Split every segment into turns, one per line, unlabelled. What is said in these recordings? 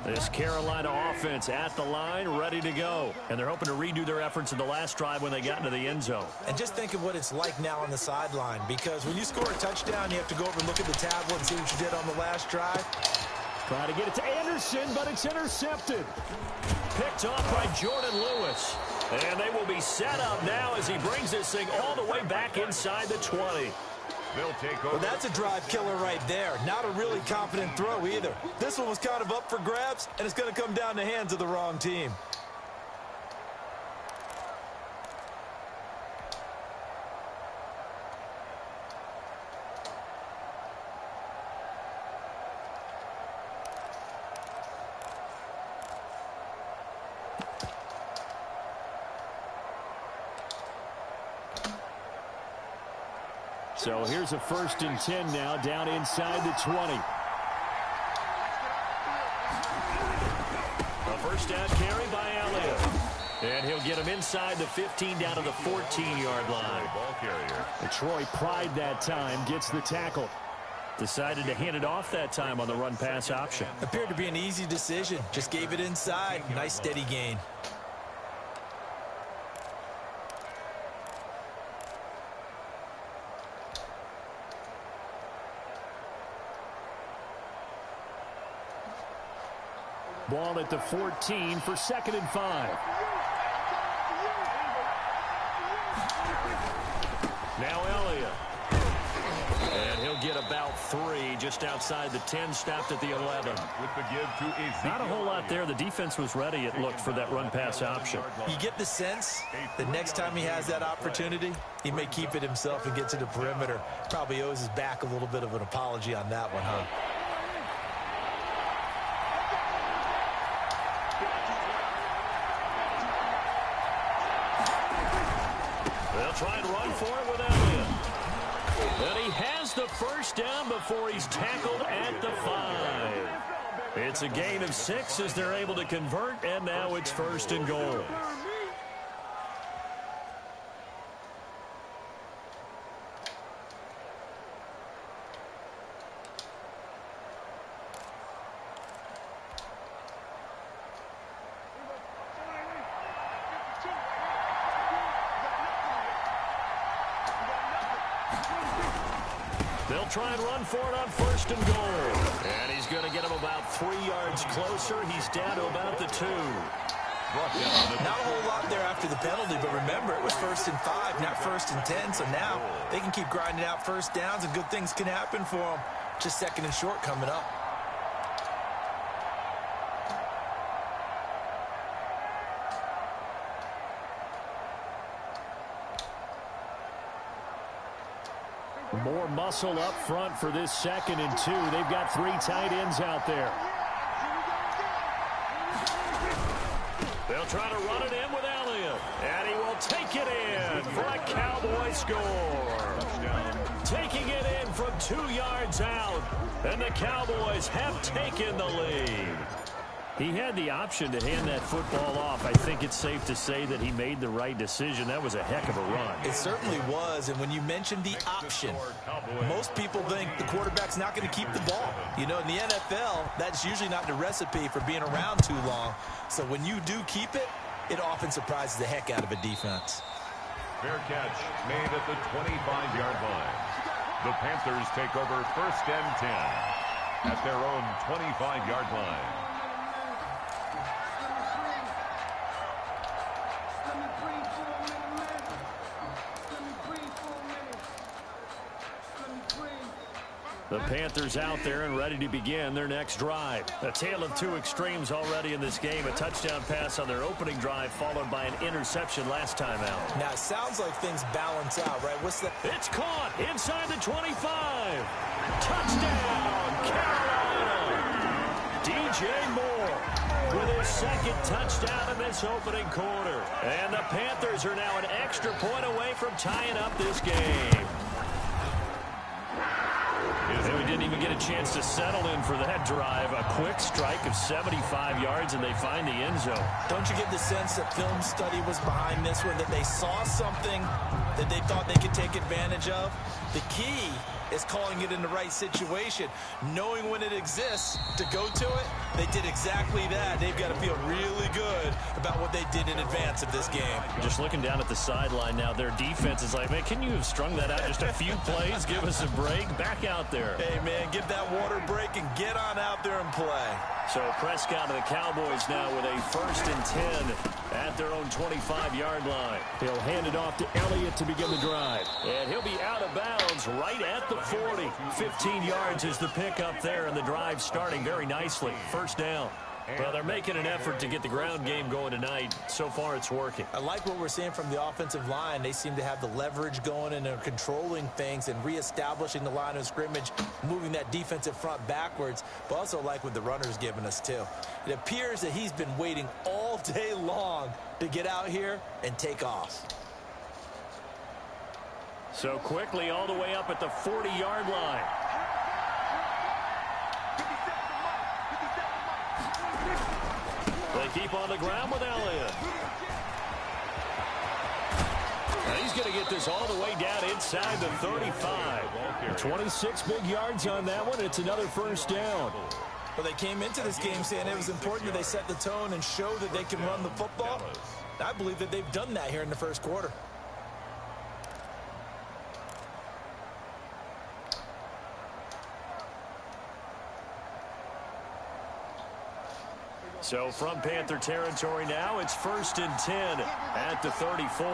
This Carolina offense at the line, ready to go. And they're hoping to redo their efforts in the last drive when they got into the end zone.
And just think of what it's like now on the sideline, because when you score a touchdown, you have to go over and look at the tablet and see what you did on the last drive.
Trying to get it to Anderson, but it's intercepted. Picked off by Jordan Lewis. And they will be set up now as he brings this thing all the way back inside the 20.
They'll take over.
Well, that's a drive killer right there. Not a really confident throw either. This one was kind of up for grabs, and it's going to come down the hands of the wrong team.
So here's a 1st and 10 now, down inside the 20. A first down carry by Elliott. And he'll get him inside the 15 down to the 14-yard line.
Ball carrier.
Troy Pride that time gets the tackle. Decided to hand it off that time on the run-pass option.
Appeared to be an easy decision. Just gave it inside. Nice steady gain.
Ball at the 14 for 2nd and 5. Now Elliott. And he'll get about 3 just outside the 10, stopped at the 11.
With the give to Ezekiel.
Not a whole lot there. The defense was ready, it looked, for that run-pass option.
You get the sense that next time he has that opportunity, he may keep it himself and get to the perimeter. Probably owes his back a little bit of an apology on that one, huh?
Try and run for it with Elliott. And he has the first down before he's tackled at the 5. It's a gain of 6 as they're able to convert, and now it's 1st and goal. They'll try and run for it on 1st and goal. And he's going to get him about 3 yards closer. He's down to about the 2.
Not a whole lot there after the penalty, but remember, it was 1st and 5, not 1st and 10. So now they can keep grinding out first downs, and good things can happen for them. Just 2nd and short coming up.
More muscle up front for this 2nd and 2. They've got 3 tight ends out there. They'll try to run it in with Elliott. And he will take it in for a Cowboy score. Taking it in from 2 yards out. And the Cowboys have taken the lead. He had the option to hand that football off. I think it's safe to say that he made the right decision. That was a heck of a run.
It certainly was, and when you mentioned the option, most people think the quarterback's not going to keep the ball. You know, in the NFL, that's usually not the recipe for being around too long. So when you do keep it, it often surprises the heck out of a defense.
Fair catch made at the 25-yard line. The Panthers take over 1st and 10 at their own 25-yard line.
The Panthers out there and ready to begin their next drive. A tale of 2 extremes already in this game. A touchdown pass on their opening drive followed by an interception last time out.
Now, it sounds like things balance out, right? What's that?
It's caught inside the 25. Touchdown, Carolina. DJ Moore with his 2nd touchdown in this opening quarter. And the Panthers are now an extra point away from tying up this game. And we didn't even get a chance to settle in for that drive. A quick strike of 75 yards, and they find the end zone.
Don't you get the sense that film study was behind this one, that they saw something that they thought they could take advantage of? The key is calling it in the right situation, knowing when it exists to go to it. They did exactly that. They've got to feel really good about what they did in advance of this game.
Just looking down at the sideline now, their defense is like, man, can you have strung that out just a few plays? Give us a break. Back out there.
Hey, man, give that water break and get on out there and play.
So Prescott and the Cowboys now with a 1st and 10 at their own 25-yard line. He'll hand it off to Elliott to begin the drive. And he'll be out of bounds right at the 40. 15 yards is the pickup there, and the drive starting very nicely. 1st down. Well, they're making an effort to get the ground game going tonight. So far, it's working.
I like what we're seeing from the offensive line. They seem to have the leverage going, and they're controlling things and reestablishing the line of scrimmage, moving that defensive front backwards, but also like what the runner's giving us, too. It appears that he's been waiting all day long to get out here and take off.
So quickly all the way up at the 40-yard line. They keep on the ground with Elliott. Now he's going to get this all the way down inside the 35. 26 big yards on that one. It's another 1st down.
Well, they came into this game saying it was important that they set the tone and show that they can run the football. I believe that they've done that here in the 1st quarter.
So from Panther territory now, it's 1st and 10 at the 34.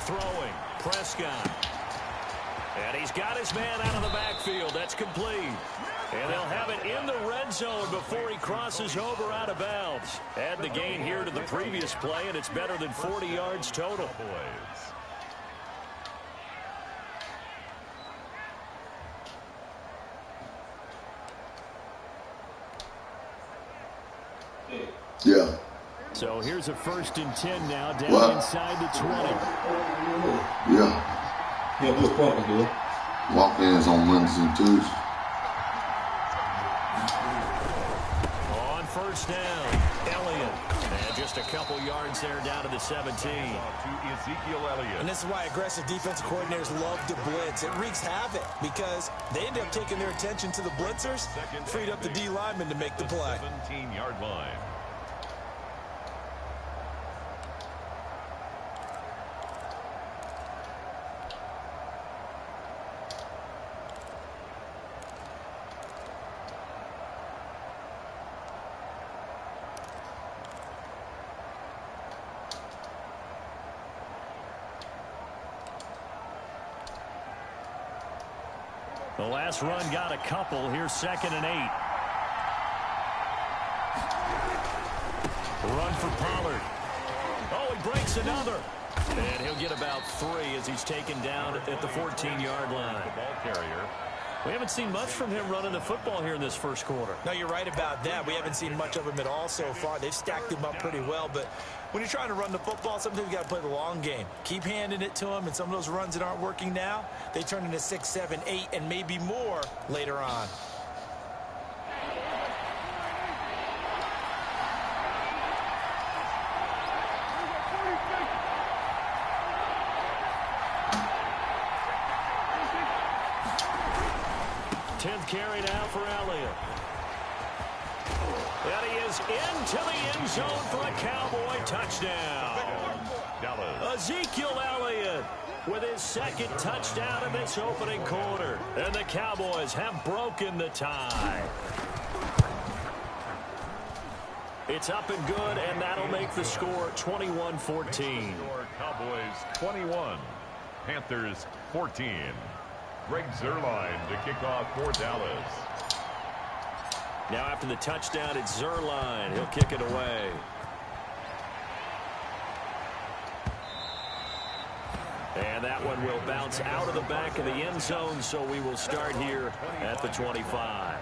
Throwing, Prescott. And he's got his man out of the backfield. That's complete. And they'll have it in the red zone before he crosses over out of bounds. Add the gain here to the previous play, and it's better than 40 yards total.
Yeah.
So here's a 1st and 10 now, down inside the 20.
Yeah.
Yeah, what's walking, dude?
Walk-ins on Mondays and Tuesdays.
On 1st down, Elliott. And just a couple yards there down to the 17.
To Ezekiel Elliott.
And this is why aggressive defensive coordinators love to blitz. It wreaks havoc because they end up taking their attention to the blitzers, freed up the D lineman to make the play.
17-yard line.
The last run got a couple. Here's 2nd and 8. Run for Pollard. Oh, he breaks another. And he'll get about 3 as he's taken down at the 14-yard line.
The ball carrier.
We haven't seen much from him running the football here in this 1st quarter.
No, you're right about that. We haven't seen much of him at all so far. They've stacked him up pretty well, but when you're trying to run the football, sometimes you got to play the long game. Keep handing it to him, and some of those runs that aren't working now, they turn into 6, 7, 8, and maybe more later on.
Carry now for Elliott. And he is into the end zone for a Cowboy touchdown. Ezekiel Elliott with his 2nd touchdown in this opening quarter. And the Cowboys have broken the tie. It's up and good, and that'll make the score 21-14.
Cowboys 21, Panthers 14. Greg Zuerlein to kick off for Dallas.
Now after the touchdown, it's Zuerlein. He'll kick it away. And that one will bounce out of the back of the end zone, so we will start here at the 25.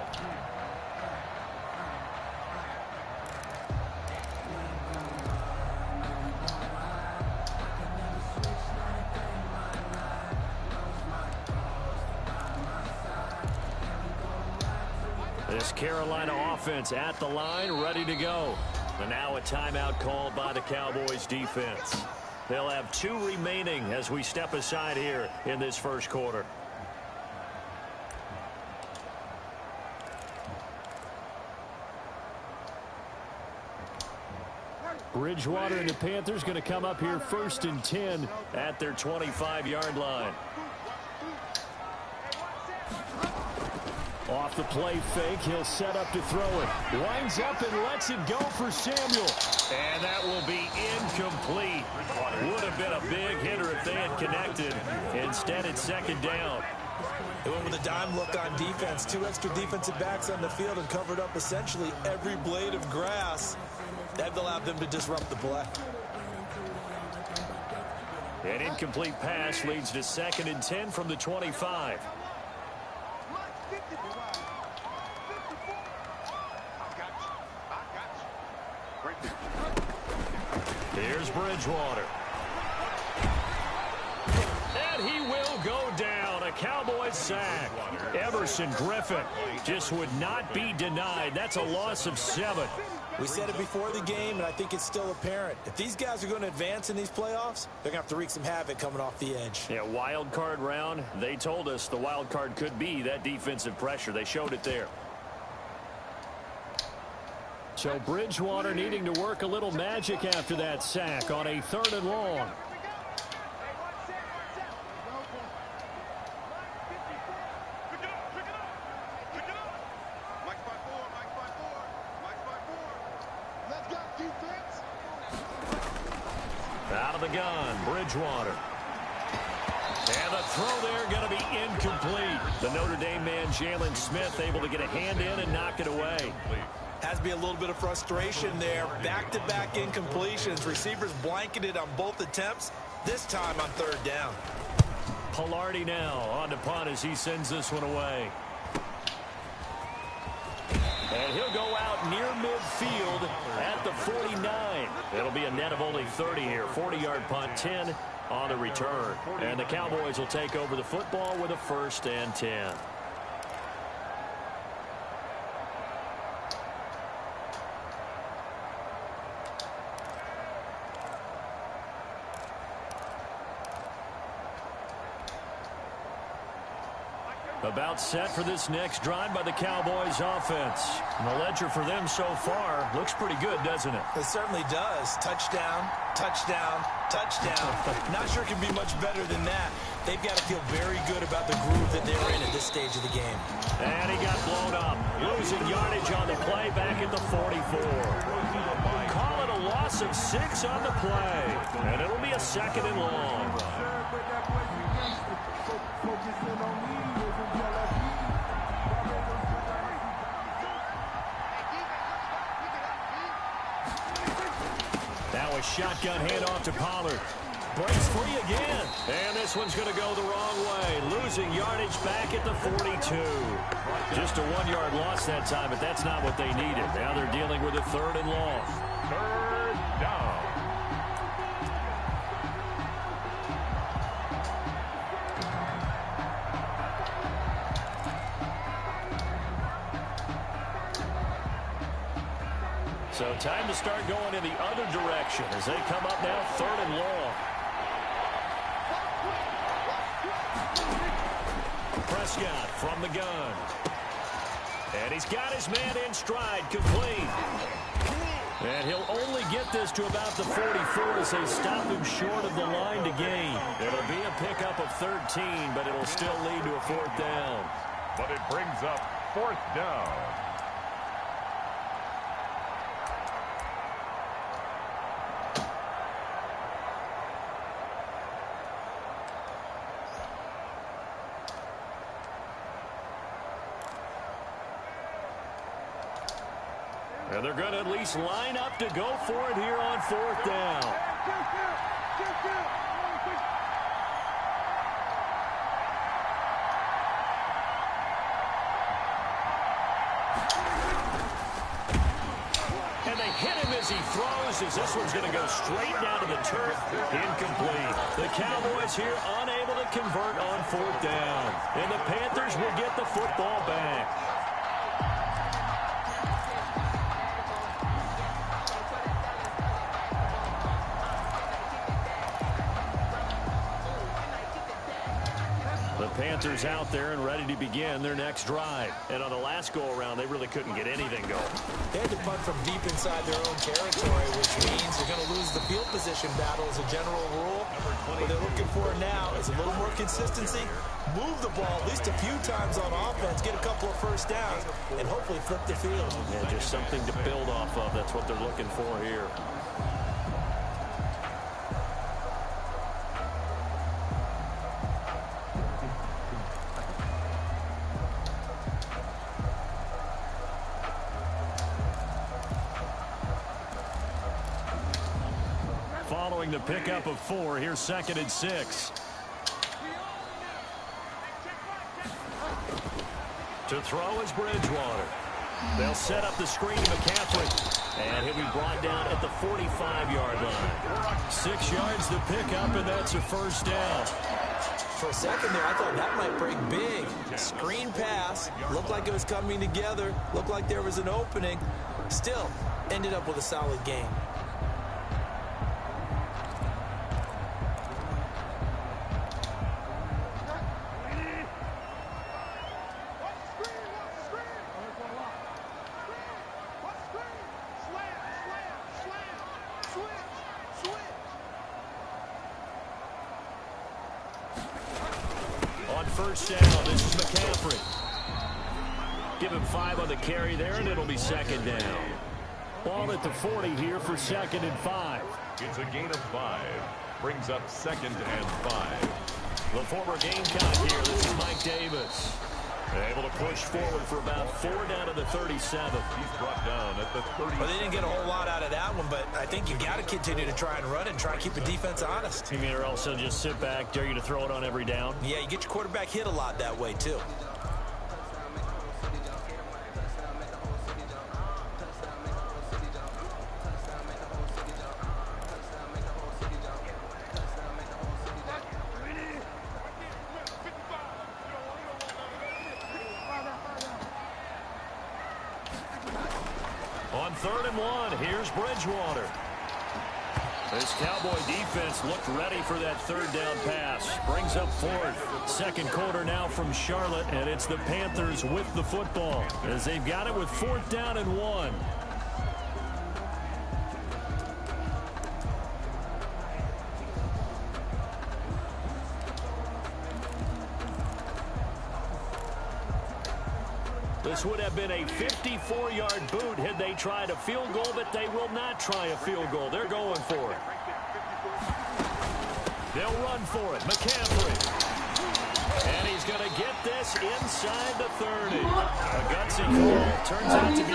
This Carolina offense at the line, ready to go. And now a timeout called by the Cowboys defense. They'll have 2 remaining as we step aside here in this first quarter. Bridgewater and the Panthers going to come up here 1st and 10 at their 25-yard line. Off the play fake, he'll set up to throw it. Winds up and lets it go for Samuel. And that will be incomplete. Would have been a big hitter if they had connected. Instead, it's 2nd down.
They went with a dime look on defense. 2 extra defensive backs on the field and covered up essentially every blade of grass. That allowed them to disrupt the play.
An incomplete pass leads to 2nd and 10 from the 25. Here's Bridgewater. And he will go down. A Cowboys sack. Emerson Griffin just would not be denied. That's a loss of 7.
We said it before the game, and I think it's still apparent. If these guys are going to advance in these playoffs, they're going to have to wreak some havoc coming off the edge.
Yeah, wild card round. They told us the wild card could be that defensive pressure. They showed it there. So Bridgewater needing to work a little magic after that sack on a 3rd and long. Out of the gun, Bridgewater. And the throw there going to be incomplete. The Notre Dame man, Jalen Smith, able to get a hand in and knock it away.
Has to be a little bit of frustration there. Back-to-back incompletions. Receivers blanketed on both attempts, this time on 3rd down.
Pilardi now on to punt as he sends this one away. And he'll go out near midfield at the 49. It'll be a net of only 30 here. 40-yard punt, 10 on the return. And the Cowboys will take over the football with a 1st and 10. About set for this next drive by the Cowboys offense. And the ledger for them so far looks pretty good, doesn't it?
It certainly does. Touchdown, touchdown, touchdown. Not sure it can be much better than that. They've got to feel very good about the groove that they're in at this stage of the game.
And he got blown up. Losing yardage on the play back at the 44. Call it a loss of 6 on the play. And it'll be a 2nd and long. Now a shotgun handoff to Pollard. Breaks free again. And this one's going to go the wrong way. Losing yardage back at the 42. Just a 1-yard loss that time, but that's not what they needed. Now they're dealing with a 3rd and long.
3rd down.
So time to start going in the other direction as they come up now 3rd and long. Prescott from the gun. And he's got his man in stride, complete. And he'll only get this to about the 44 as they stop him short of the line to gain. It'll be a pickup of 13, but it'll still lead to a 4th down.
But it brings up 4th down.
And they're going to at least line up to go for it here on 4th down. And they hit him as he throws, as this one's going to go straight down to the turf. Incomplete. The Cowboys here unable to convert on 4th down. And the Panthers will get the football back. The Panthers out there and ready to begin their next drive. And on the last go-around, they really couldn't get anything going.
They had to punt from deep inside their own territory, which means they're going to lose the field position battle as a general rule. What they're looking for now is a little more consistency, move the ball at least a few times on offense, get a couple of first downs, and hopefully flip the field.
Yeah, just something to build off of. That's what they're looking for here. Following the pickup of 4, here's 2nd and 6. To throw is Bridgewater. They'll set up the screen to McCaffrey. And he'll be brought down at the 45-yard line. 6 yards to pick up, and that's a first down.
For a second there, I thought that might break big. Screen pass. Looked like it was coming together. Looked like there was an opening. Still, ended up with a solid game.
First down, this is McCaffrey. Give him 5 on the carry there, and it'll be 2nd down. Ball at the 40 here for 2nd and 5.
It's a gain of 5. Brings up 2nd and 5.
The former Gamecock here, this is Mike Davis. Able to push forward for about 4 down to the 37.
He's brought down at the 30.
Well, they didn't get a whole lot out of that one, but I think you got to continue to try and run and try and keep the defense honest.
You mean, or else they'll just sit back, dare you to throw it on every down?
Yeah, you get your quarterback hit a lot that way, too.
On 3rd and 1, here's Bridgewater. This Cowboy defense looked ready for that 3rd down pass. Brings up 4th. 2nd quarter now from Charlotte, and it's the Panthers with the football as they've got it with 4th down and 1. This would have been a 54-yard boot had they tried a field goal, but they will not try a field goal. They're going for it. They'll run for it. McCaffrey. And he's going to get this inside the 30. A gutsy call. Turns out to be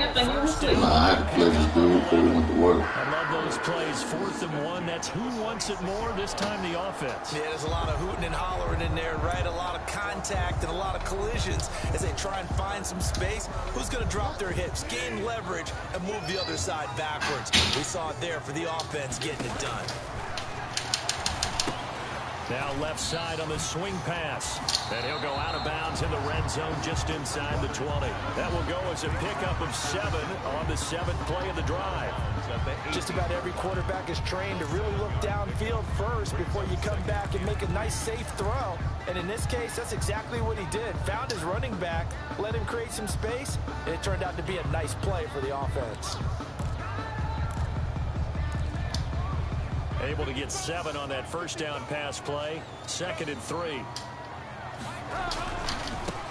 a good one. First down.
I had to play this dude before we went to work.
I love those plays. 4th and 1. That's who wants it more. This time the offense.
Yeah, there's a lot of hooting and hollering in there, right? A lot of contact and a lot of collisions as they try and find some space. Who's going to drop their hips, gain leverage, and move the other side backwards? We saw it there for the offense getting it done.
Now left side on the swing pass. And he'll go out of bounds in the red zone just inside the 20. That will go as a pickup of 7 on the 7th play of the drive.
Just about every quarterback is trained to really look downfield first before you come back and make a nice, safe throw. And in this case, that's exactly what he did. Found his running back, let him create some space, and it turned out to be a nice play for the offense.
Able to get 7 on that first down pass play. 2nd and 3.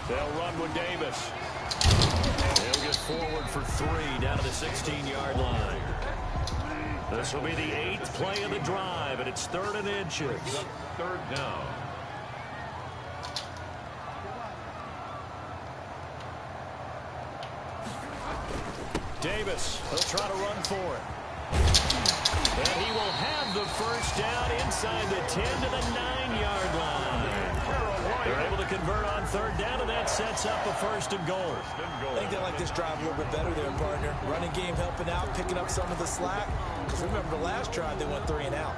They'll run with Davis. They'll get forward for 3 down to the 16-yard line. This will be the 8th play of the drive, and it's 3rd and inches.
3rd down.
Davis, he'll try to run for it. And he will have the first down inside the 10 to the 9-yard line. They're able to convert on 3rd down, and that sets up a 1st and goal.
I think they like this drive a little bit better there, partner. Running game helping out, picking up some of the slack. Because remember, the last drive, they went 3 and out.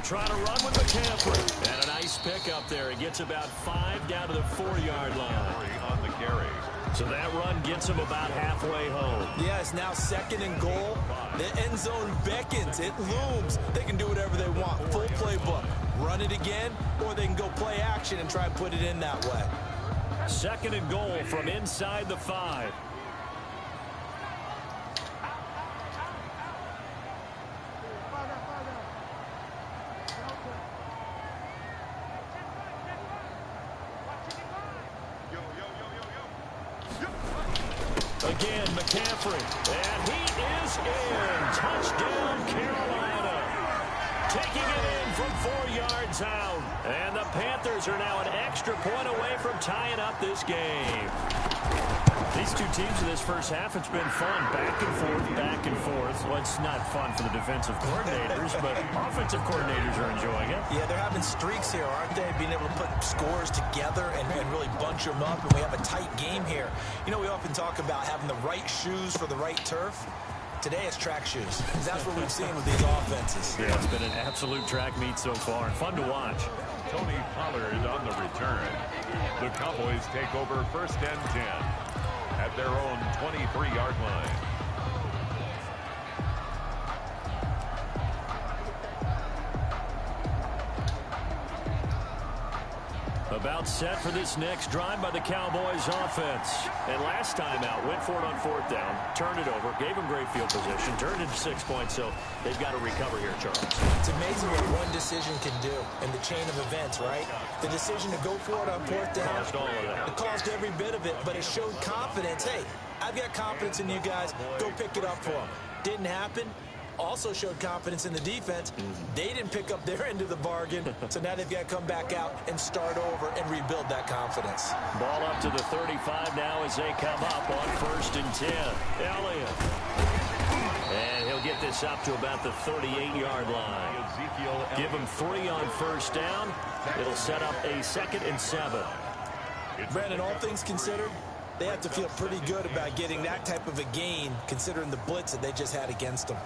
try to run with McCaffrey. And a nice pickup there. He gets about 5 down to the 4-yard line.
On the carry.
So that run gets him about halfway home.
Yeah, it's now 2nd and goal. The end zone beckons. It looms. They can do whatever they want. Full playbook. Run it again, or they can go play action and try and put it in that way.
2nd and goal from inside the 5. Again, McCaffrey, and he is in. Touchdown, Carolina. Taking it in from 4 yards out. And the Panthers are now an extra point away from tying up this game. These two teams in this first half, it's been fun. Back and forth, back and forth. Well, it's not fun for the defensive coordinators, but offensive coordinators are enjoying it.
Yeah, they're having streaks here, aren't they? Being able to put scores together and really bunch them up, and we have a tight game here. You know, we often talk about having the right shoes for the right turf. Today it's track shoes. That's what we've seen with these offenses.
Yeah, it's been an absolute track meet so far. Fun to watch.
Tony Pollard on the return. The Cowboys take over 1st and 10 at their own 23-yard line.
About set for this next drive by the Cowboys offense. And last time out, went for it on 4th down, turned it over, gave them great field position, turned it to 6 points, so they've got to recover here, Charles.
It's amazing what one decision can do in the chain of events, right? The decision to go for it on 4th down.
Caused all of that.
It caused every bit of it, but it showed confidence. Hey, I've got confidence in you guys. Go pick it up for them. Didn't happen. Also showed confidence in the defense. They didn't pick up their end of the bargain, so now they've got to come back out and start over and rebuild that confidence.
Ball up to the 35 now as they come up on 1st and 10. Elliott. And he'll get this up to about the 38-yard line. Give him 3 on 1st down. It'll set up a 2nd and 7.
Brandon, all things considered, they have to feel pretty good about getting that type of a gain, considering the blitz that they just had against them.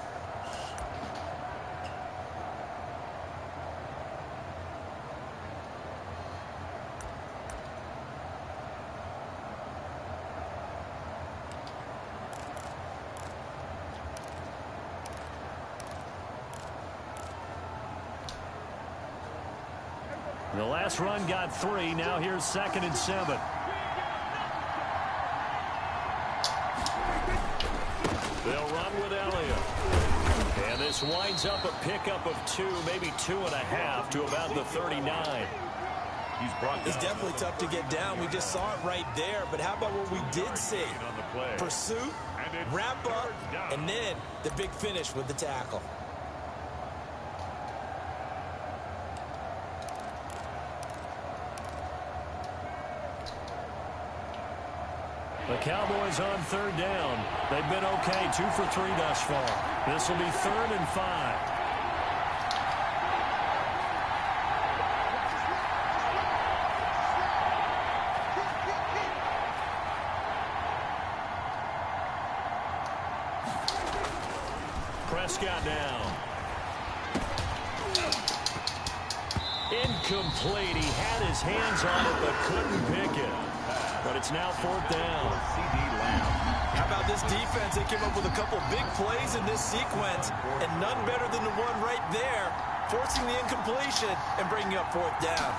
The last run got 3. Now here's 2nd and 7. They'll run with Elliott. And this winds up a pickup of 2, maybe 2.5 to about the 39.
It's definitely tough to get down. We just saw it right there. But how about what we did see? Pursuit, wrap up, and then the big finish with the tackle.
The Cowboys on 3rd down. They've been okay, 2 for 3 thus far. This will be 3rd and 5. Prescott down. Incomplete. He had his hands on it but couldn't pick it. But it's now 4th down.
How about this defense? They came up with a couple big plays in this sequence, and none better than the one right there, forcing the incompletion and bringing up 4th down.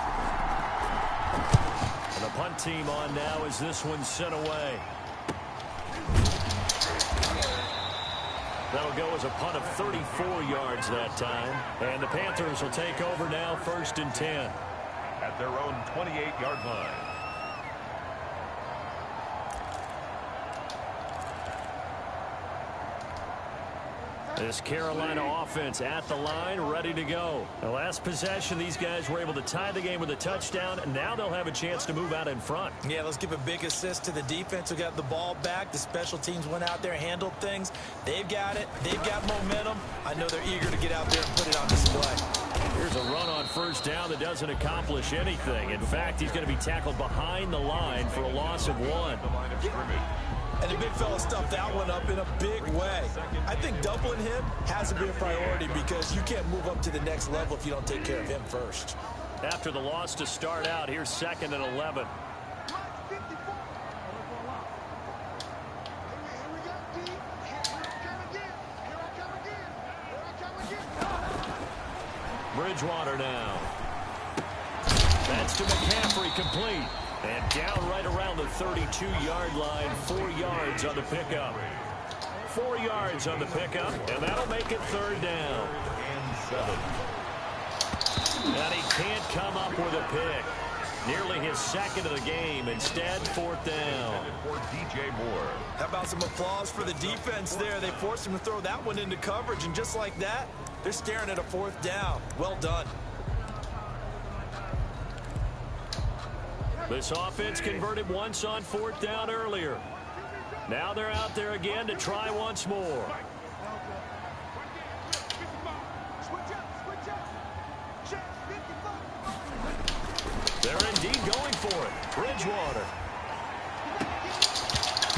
And the punt team on now as this one's sent away. That'll go as a punt of 34 yards that time. And the Panthers will take over now, 1st and 10.
At their own 28-yard line.
This Carolina offense at the line, ready to go. The last possession, these guys were able to tie the game with a touchdown, and now they'll have a chance to move out in front.
Yeah, let's give a big assist to the defense who got the ball back. The special teams went out there, handled things. They've got it. They've got momentum. I know they're eager to get out there and put it on display.
Here's a run on 1st down that doesn't accomplish anything. In fact, he's going to be tackled behind the line for a loss of 1.
And the big fella stuffed that one up in a big way. I think doubling him has to be a priority because you can't move up to the next level if you don't take care of him first.
After the loss to start out, here's 2nd and 11. Bridgewater now. That's to McCaffrey, complete. And down right around the 32-yard line, 4 yards on the pickup. 4 yards on the pickup, and that'll make it 3rd down.
And 7.
And he can't come up with a pick. Nearly his 2nd of the game. Instead, 4th down.
For DJ Moore.
How about some applause for the defense there? They forced him to throw that one into coverage, and just like that, they're staring at a 4th down. Well done.
This offense converted once on 4th down earlier. Now they're out there again to try once more. They're indeed going for it. Bridgewater.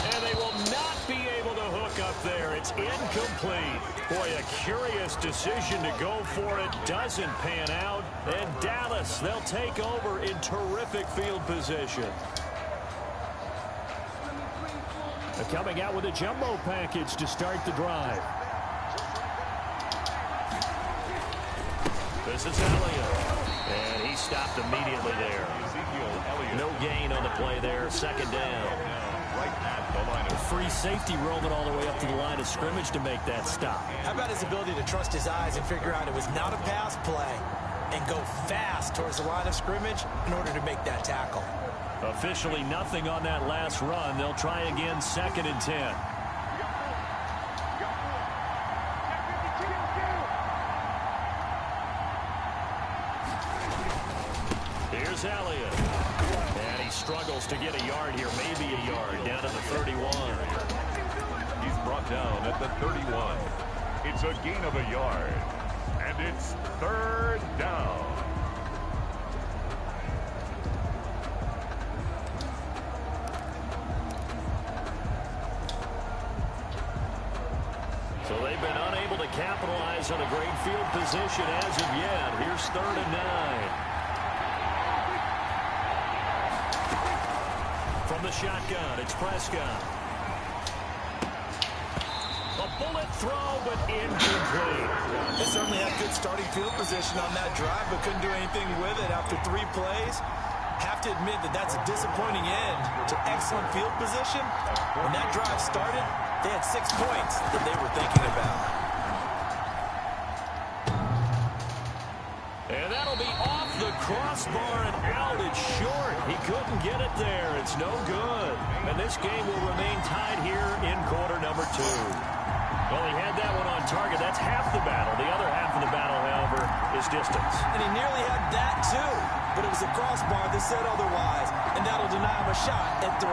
And they will not be able to hook up there. It's incomplete. Boy, a curious decision to go for it. Doesn't pan out. And Dallas, they'll take over in terrific field position. They're coming out with a jumbo package to start the drive. This is Elliott. And he stopped immediately there. No gain on the play there. 2nd down.
Right at the line of
free safety roaming all the way up to the line of scrimmage to make that stop.
How about his ability to trust his eyes and figure out it was not a pass play and go fast towards the line of scrimmage in order to make that tackle.
Officially nothing on that last run. They'll try again, 2nd and 10. Here's Elliott. And he struggles to get a yard here, maybe a yard, down to the 31.
He's brought down at the 31. It's a gain of a yard. And it's 3rd down.
So they've been unable to capitalize on a great field position as of yet. Here's 3rd and 9. From the shotgun, it's Prescott. A bullet throw, but incomplete.
They certainly had good starting field position on that drive, but couldn't do anything with it after 3 plays. Have to admit that that's a disappointing end to excellent field position. When that drive started, they had 6 points that they were thinking about.
And that'll be off the crossbar and out. It's short. He couldn't get it there. It's no good. And this game will remain tied here in quarter number 2. Well, he had that one on target. That's half the battle. The other half of the battle, however, is distance.
And he nearly had that, too. But it was a crossbar that said otherwise. And that'll deny him a shot at 3.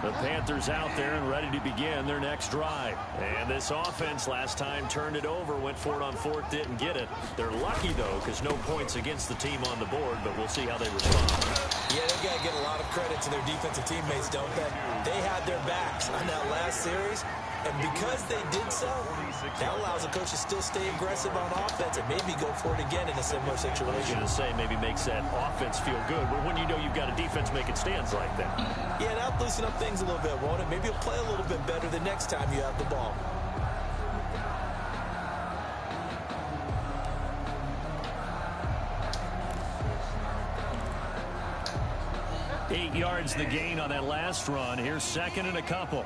The Panthers out there and ready to begin their next drive. And this offense last time turned it over, went for it on 4th, didn't get it. They're lucky, though, because no points against the team on the board, but we'll see how they respond.
Yeah, they've got to get a lot of credit to their defensive teammates, don't they? They had their backs on that last series, and because they did so, that allows the coach to still stay aggressive on offense and maybe go for it again in a similar situation.
I was going to say maybe makes that offense feel good, but when you know you've got a defense making stands like that.
Yeah, that'll loosen up things a little bit, won't it? Maybe you'll play a little bit better the next time you have the ball.
Eight yards the gain on that last run. Here's 2nd and a couple.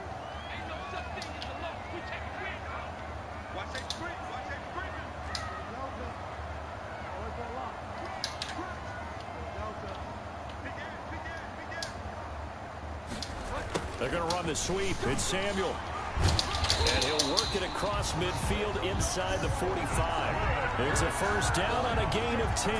They're going to run the sweep. It's Samuel. And he'll work it across midfield inside the 45. It's a 1st down on a gain of 10.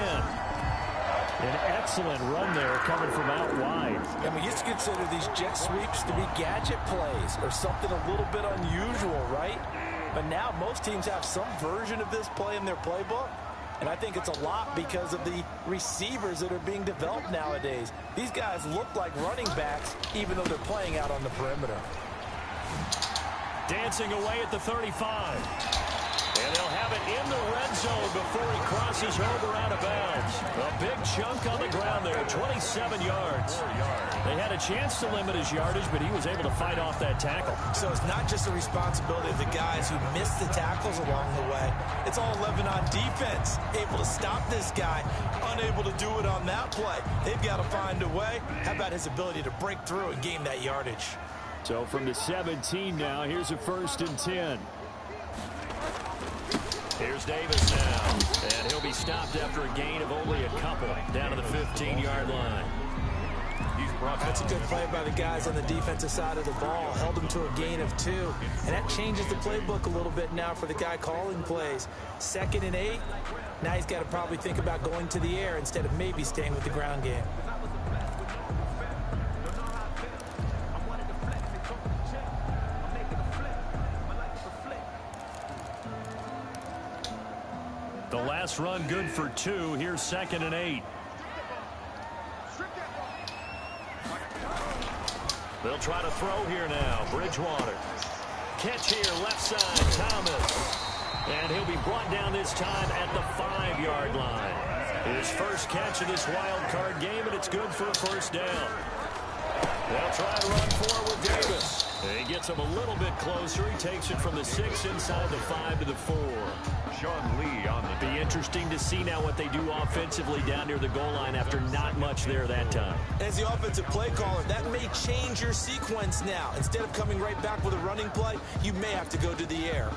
An excellent run there coming from out wide.
And we used to consider these jet sweeps to be gadget plays or something a little bit unusual, right? But now most teams have some version of this play in their playbook. And I think it's a lot because of the receivers that are being developed nowadays. These guys look like running backs, even though they're playing out on the perimeter.
Dancing away at the 35. And they'll have it in the red zone before he crosses over out of bounds. A big chunk on the ground there, 27 yards. They had a chance to limit his yardage, but he was able to fight off that tackle.
So it's not just the responsibility of the guys who missed the tackles along the way. It's all 11 on defense, able to stop this guy, unable to do it on that play. They've got to find a way. How about his ability to break through and gain that yardage?
So from the 17 now, here's a 1st and 10. Here's Davis now, and he'll be stopped after a gain of only a couple down to the 15-yard line.
That's a good play by the guys on the defensive side of the ball. Held him to a gain of 2, and that changes the playbook a little bit now for the guy calling plays. 2nd and 8, now he's got to probably think about going to the air instead of maybe staying with the ground game.
The last run good for 2. Here's 2nd and 8. They'll try to throw here now. Bridgewater. Catch here, left side, Thomas. And he'll be brought down this time at the 5-yard line. His first catch of this wild card game, and it's good for a 1st down. They'll try to run forward Davis. He gets him a little bit closer. He takes it from the 6 inside the 5 to the 4.
Sean Lee on the
Be interesting to see now what they do offensively down near the goal line after not much there that time.
As the offensive play caller, that may change your sequence now. Instead of coming right back with a running play, you may have to go to the air.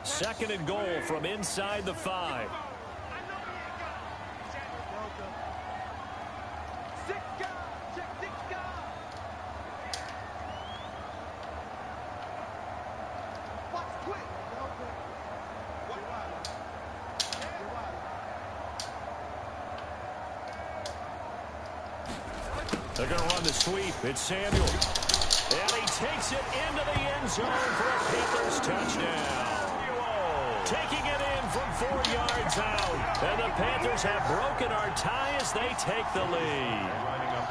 Second and goal from inside the 5. They're going to run the sweep. It's Samuel. And he takes it into the end zone for a Panthers touchdown. Taking it in from 4 yards out. And the Panthers have broken our tie as they take the lead.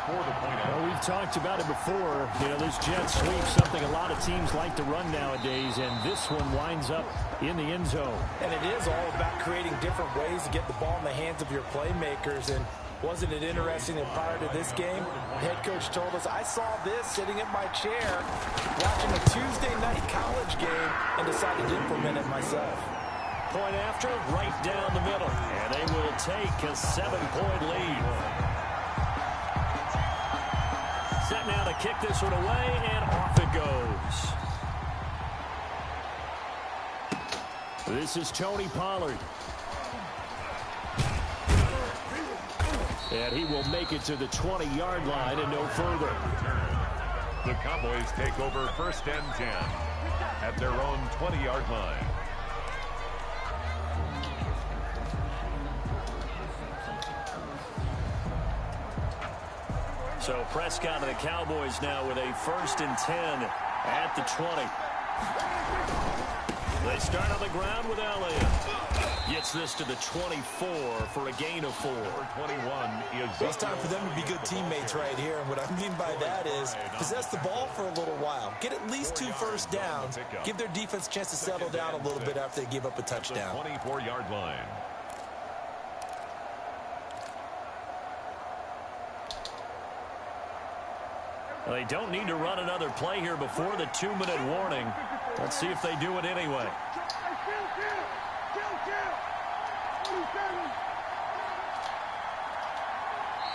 Well, we've talked about it before. You know, this jet sweep, something a lot of teams like to run nowadays, and this one winds up in the end zone.
And it is all about creating different ways to get the ball in the hands of your playmakers. And wasn't it interesting that prior to this game, the head coach told us, I saw this sitting in my chair watching a Tuesday night college game and decided to implement it myself.
Point after, right down the middle. And they will take a 7-point lead. Set now to kick this one away, and off it goes. This is Tony Pollard. And he will make it to the 20-yard line and no further.
The Cowboys take over 1st and 10 at their own 20-yard line.
So Prescott and the Cowboys now with a 1st and 10 at the 20. They start on the ground with Elliott. Gets this to the 24 for a gain of 4.
21 is
It's time for them to be good teammates right here. And what I mean by that is possess the ball for a little while. Get at least 2 first downs. Give their defense a chance to settle down a little bit after they give up a touchdown.
24-yard line.
Well, they don't need to run another play here before the 2-minute warning. Let's see if they do it anyway.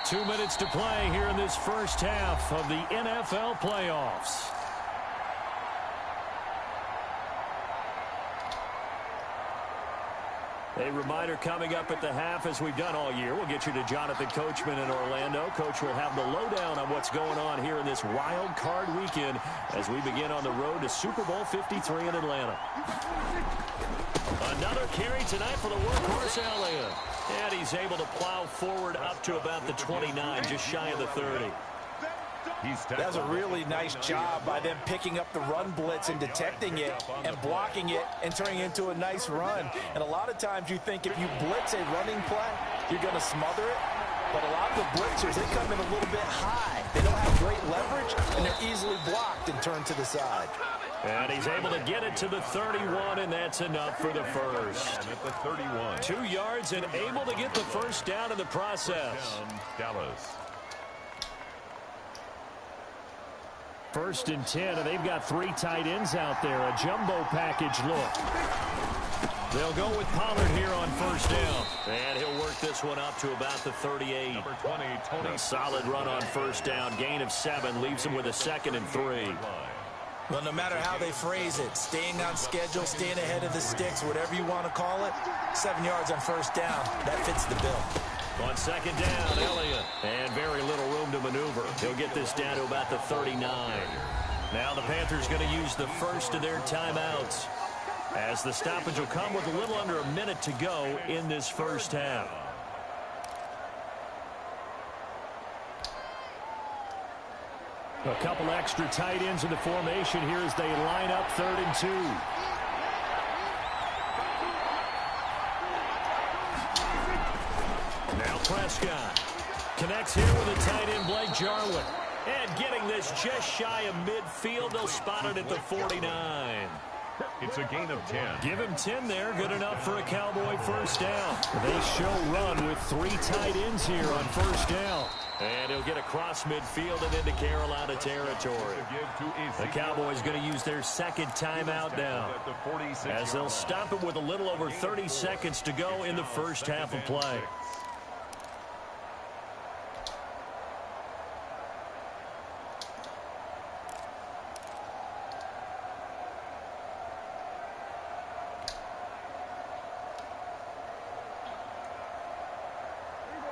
Two minutes to play here in this first half of the NFL playoffs. A reminder coming up at the half, as we've done all year. We'll get you to Jonathan Coachman in Orlando. Coach will have the lowdown on what's going on here in this wild card weekend as we begin on the road to Super Bowl 53 in Atlanta. Another carry tonight for the workhorse Elliott. And he's able to plow forward up to about the 29, just shy of the 30.
That was a really nice job by them picking up the run blitz and detecting it and blocking it and turning it into a nice run. And a lot of times you think if you blitz a running play, you're going to smother it. But a lot of the blitzers, they come in a little bit high. They don't have great leverage, and they're easily blocked and turned to the side.
And he's able to get it to the 31, and that's enough for the first.
At the 31.
2 yards and able to get the first down in the process.
Dallas.
1st and 10, and they've got 3 tight ends out there. A jumbo package look. They'll go with Pollard here on 1st down. And he'll work this one up to about the 38.
Number 20, Tony.
A solid run on 1st down. Gain of 7 leaves him with a 2nd and 3.
Well, no matter how they phrase it, staying on schedule, staying ahead of the sticks, whatever you want to call it, 7 yards on 1st down, that fits the bill.
On 2nd down, Elliott. And very little room to maneuver. He'll get this down to about the 39. Now the Panthers going to use the first of their timeouts, as the stoppage will come with a little under a minute to go in this first half. A couple extra tight ends in the formation here as they line up 3rd and 2. Now Prescott connects here with a tight end, Blake Jarwin. And getting this just shy of midfield, they'll spot it at the 49.
It's a gain of 10.
Give him 10 there. Good enough for a Cowboy first down. They show run with 3 tight ends here on 1st down. And he'll get across midfield and into Carolina territory. The Cowboys going to use their 2nd timeout now, as they'll stop it with a little over 30 seconds to go in the first half of play.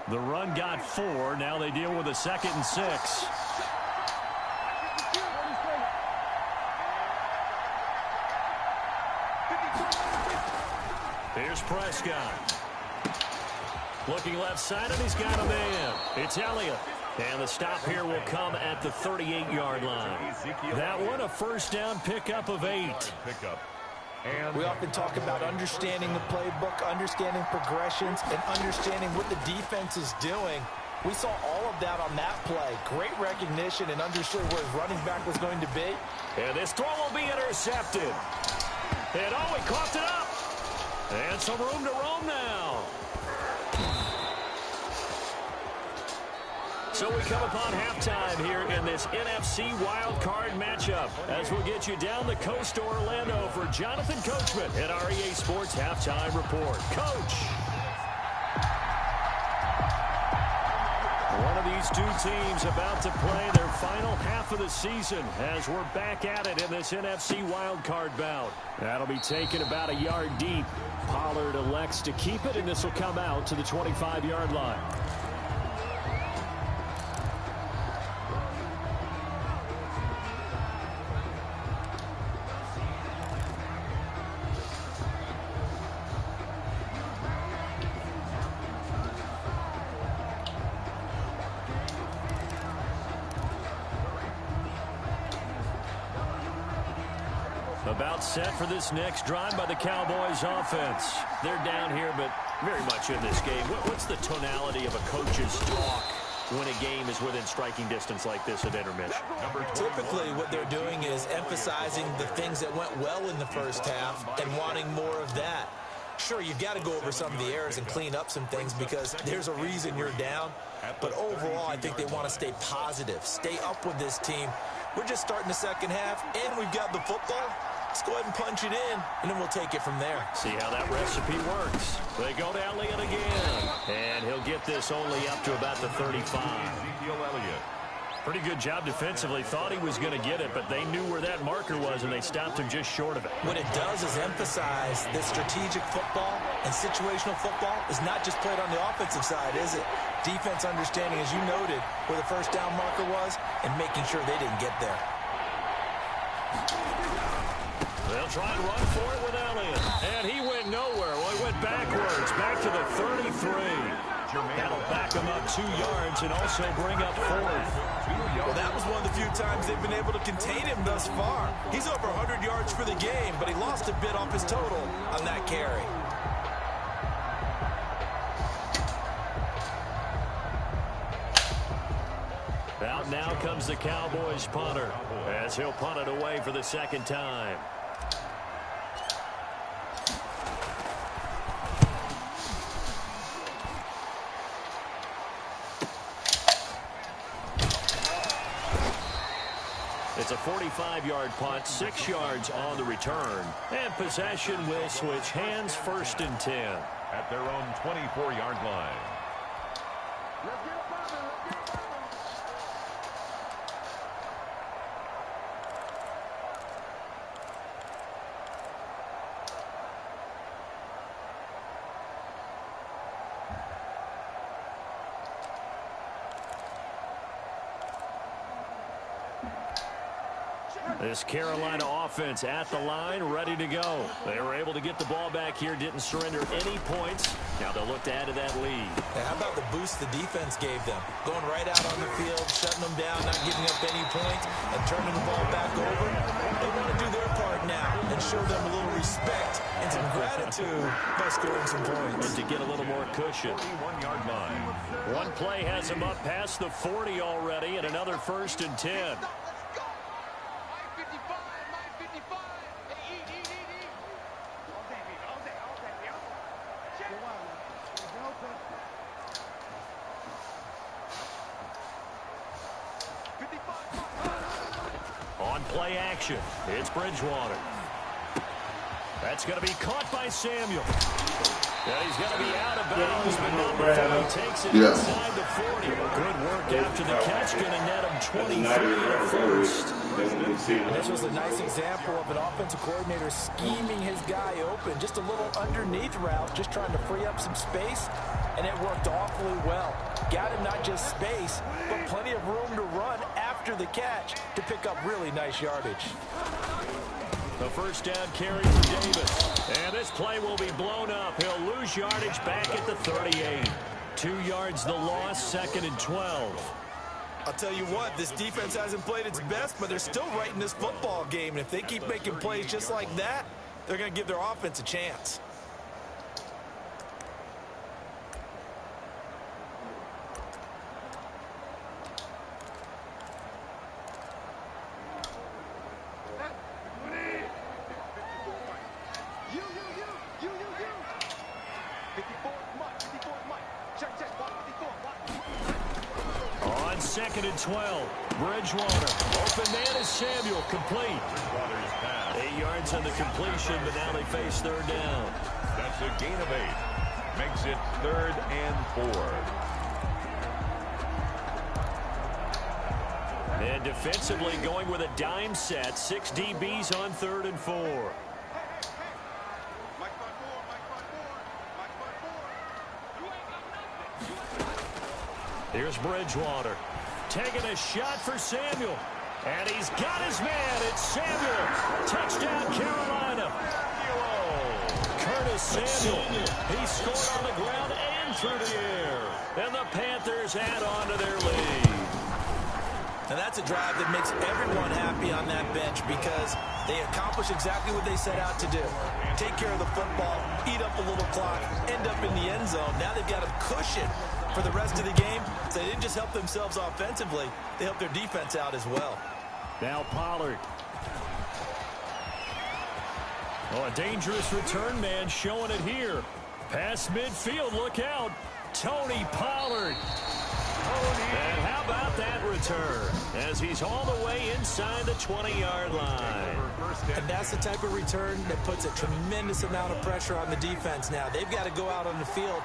The run got 4. Now they deal with a 2nd and 6. Here's Prescott. Looking left side, and he's got a man. It's Elliott. And the stop here will come at the 38-yard line. That one, a first down pickup of 8.
We often talk about understanding the playbook, understanding progressions, and understanding what the defense is doing. We saw all of that on that play. Great recognition and understood where his running back was going to be.
And this throw will be intercepted. And oh, he coughed it up. And some room to roam now. So we come upon halftime here in this NFC wildcard matchup, as we'll get you down the coast to Orlando for Jonathan Coachman at our EA Sports Halftime Report. Coach! One of these 2 teams about to play their final half of the season, as we're back at it in this NFC wildcard bout. That'll be taken about a yard deep. Pollard elects to keep it, and this will come out to the 25-yard line. About set for this next drive by the Cowboys offense. They're down here, but very much in this game. What's the tonality of a coach's talk when a game is within striking distance like this at intermission?
Typically, what they're doing is emphasizing the things that went well in the first half and wanting more of that. Sure, you've got to go over some of the errors and clean up some things because there's a reason you're down. But overall, I think they want to stay positive, stay up with this team. We're just starting the second half, and we've got the football. Let's go ahead and punch it in, and then we'll take it from there.
See how that recipe works. They go to Elliott again, and he'll get this only up to about the 35. Pretty good job defensively. Thought he was going to get it, but they knew where that marker was, and they stopped him just short of it.
What it does is emphasize that strategic football and situational football is not just played on the offensive side, is it? Defense understanding, as you noted, where the first down marker was and making sure they didn't get there.
They'll try and run for it with Elliott. And he went nowhere. Well, he went backwards, back to the 33. That'll back them up 2 yards and also bring up 4th.
Well, that was one of the few times they've been able to contain him thus far. He's over 100 yards for the game, but he lost a bit off his total on that carry.
Out now comes the Cowboys punter as he'll punt it away for the 2nd time. It's a 45-yard punt, 6 yards on the return. And possession will switch hands, 1st and 10.
At their own 24-yard line.
This Carolina offense at the line, ready to go. They were able to get the ball back here, didn't surrender any points. Now they'll look to add to that lead.
Now, how about the boost the defense gave them? Going right out on the field, shutting them down, not giving up any points, and turning the ball back over. They want to do their part now and show them a little respect and some gratitude by scoring some points.
And to get a little more cushion.
41-yard line.
One play has them up past the 40 already, and another 1st and 10. On play action, it's Bridgewater. That's going to be caught by Samuel. Yeah, he's going to be out of bounds, but number 4 takes it inside the 40. Good work after the catch, going to net him 23 at first.
And this was a nice example of an offensive coordinator scheming his guy open. Just a little underneath route, just trying to free up some space, and it worked awfully well. Got him not just space, but plenty of room to run after the catch to pick up really nice yardage.
The first down carry for Davis. And this play will be blown up. He'll lose yardage back at the 38. 2 yards the loss, 2nd and 12.
I'll tell you what, this defense hasn't played its best, but they're still right in this football game. And if they keep making plays just like that, they're going to give their offense a chance.
On 2nd and 12, Bridgewater. Open man is Samuel, complete. 8 yards on the completion, but now they face 3rd down.
That's a gain of 8. Makes it 3rd and 4.
And defensively going with a dime set. 6 DBs on 3rd and 4. Here's Bridgewater. Taking a shot for Samuel. And he's got his man. It's Samuel. Touchdown, Carolina. Curtis Samuel. He scored on the ground and through the air. And the Panthers add on to their lead.
And that's a drive that makes everyone happy on that bench because they accomplish exactly what they set out to do. Take care of the football, eat up a little clock, end up in the end zone. Now they've got a cushion for the rest of the game. So they didn't just help themselves offensively, they helped their defense out as well.
Now Pollard. Oh, a dangerous return man showing it here. Past midfield, look out. Tony Pollard. And how about that return as he's all the way inside the 20-yard line.
And that's the type of return that puts a tremendous amount of pressure on the defense now. They've got to go out on the field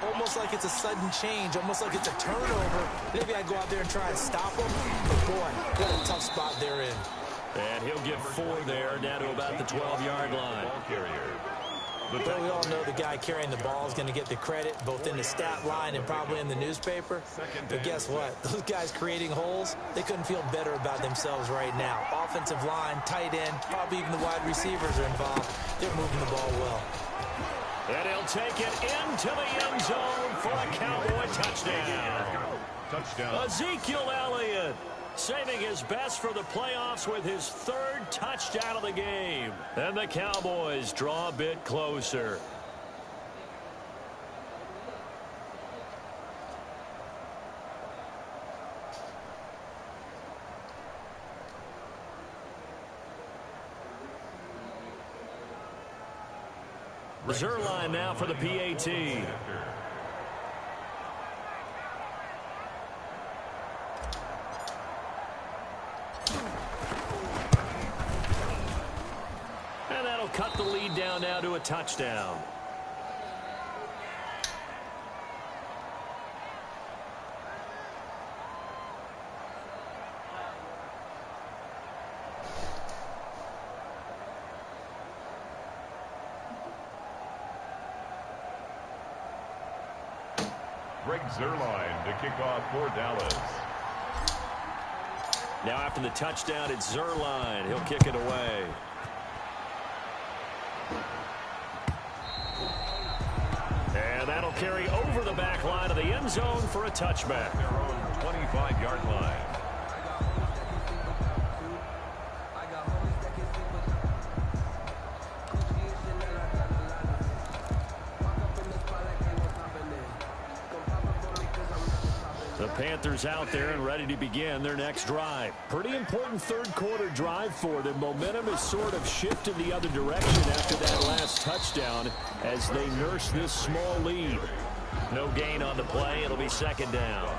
almost like it's a sudden change, almost like it's a turnover. They've got to go out there and try and stop them. But boy, what a tough spot they're in.
And he'll get 4 there, down to about the 12-yard line.
But we all know the guy carrying the ball is going to get the credit, both in the stat line and probably in the newspaper. But guess what? Those guys creating holes, they couldn't feel better about themselves right now. Offensive line, tight end, probably even the wide receivers are involved. They're moving the ball well.
And he'll take it into the end zone for a Cowboy touchdown.
Touchdown.
Ezekiel Elliott saving his best for the playoffs with his third touchdown of the game. And the Cowboys draw a bit closer. Zerline now for the PAT. And that'll cut the lead down now to a touchdown.
Greg Zerline to kick off for Dallas.
Now after the touchdown, it's Zerline. He'll kick it away. And that'll carry over the back line of the end zone for a touchback.
Their own 25-yard line.
The Panthers out there and ready to begin their next drive. Pretty important third quarter drive for them. Momentum has sort of shifted the other direction after that last touchdown as they nurse this small lead. No gain on the play. It'll be second down.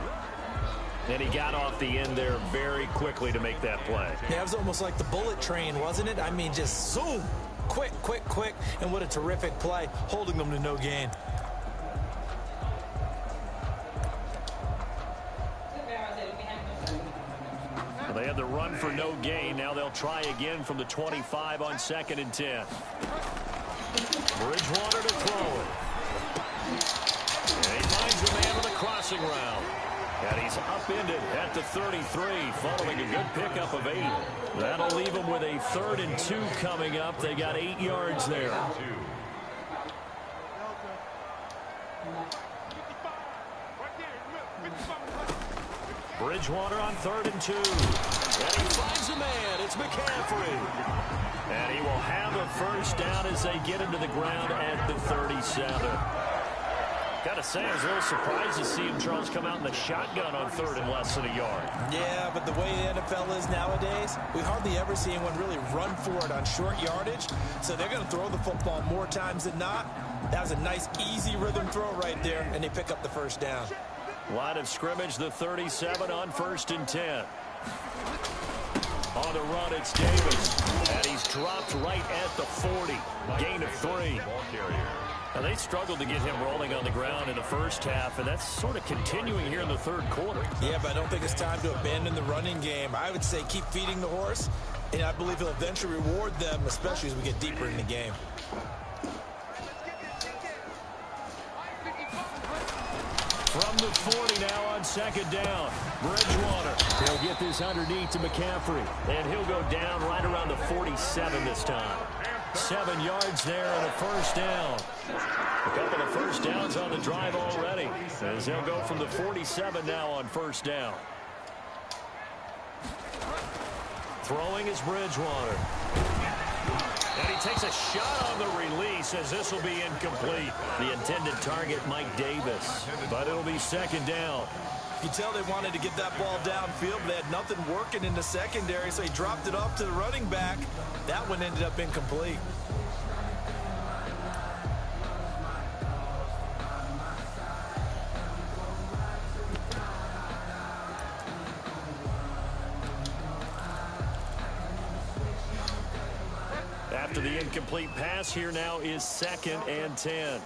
And he got off the end there very quickly to make that play.
Yeah, it was almost like the bullet train, wasn't it? I mean, just zoom. Quick, quick, quick. And what a terrific play, holding them to no gain.
They had the run for no gain. Now they'll try again from the 25 on 2nd and 10. Bridgewater to throw it. And he finds a man with a crossing route. And he's upended at the 33 following a good pickup of 8. That'll leave him with a 3rd and 2 coming up. They got 8 yards there. Bridgewater on 3rd and 2. And he finds a man. It's McCaffrey. And he will have a first down as they get into the ground at the 37. Got to say, I was a little surprised to see him, Charles, come out in the shotgun on 3rd and less than a yard.
Yeah, but the way the NFL is nowadays, we hardly ever see anyone really run for it on short yardage. So they're going to throw the football more times than not. That was a nice, easy rhythm throw right there, and they pick up the first down.
Line of scrimmage, the 37 on 1st and 10. On the run, it's Davis. And he's dropped right at the 40. Gain of 3. Now, they struggled to get him rolling on the ground in the first half, and that's sort of continuing here in the third quarter.
Yeah, but I don't think it's time to abandon the running game. I would say keep feeding the horse, and I believe he'll eventually reward them, especially as we get deeper in the game.
From the 40 now on 2nd down. Bridgewater. He'll get this underneath to McCaffrey. And he'll go down right around the 47 this time. 7 yards there and a first down. A couple of first downs on the drive already. As they'll go from the 47 now on 1st down. Throwing is Bridgewater. And he takes a shot on the release as this will be incomplete. The intended target, Mike Davis. But it'll be 2nd down.
You tell they wanted to get that ball downfield, but they had nothing working in the secondary, so he dropped it off to the running back. That one ended up incomplete.
After the incomplete pass, here now is 2nd and 10.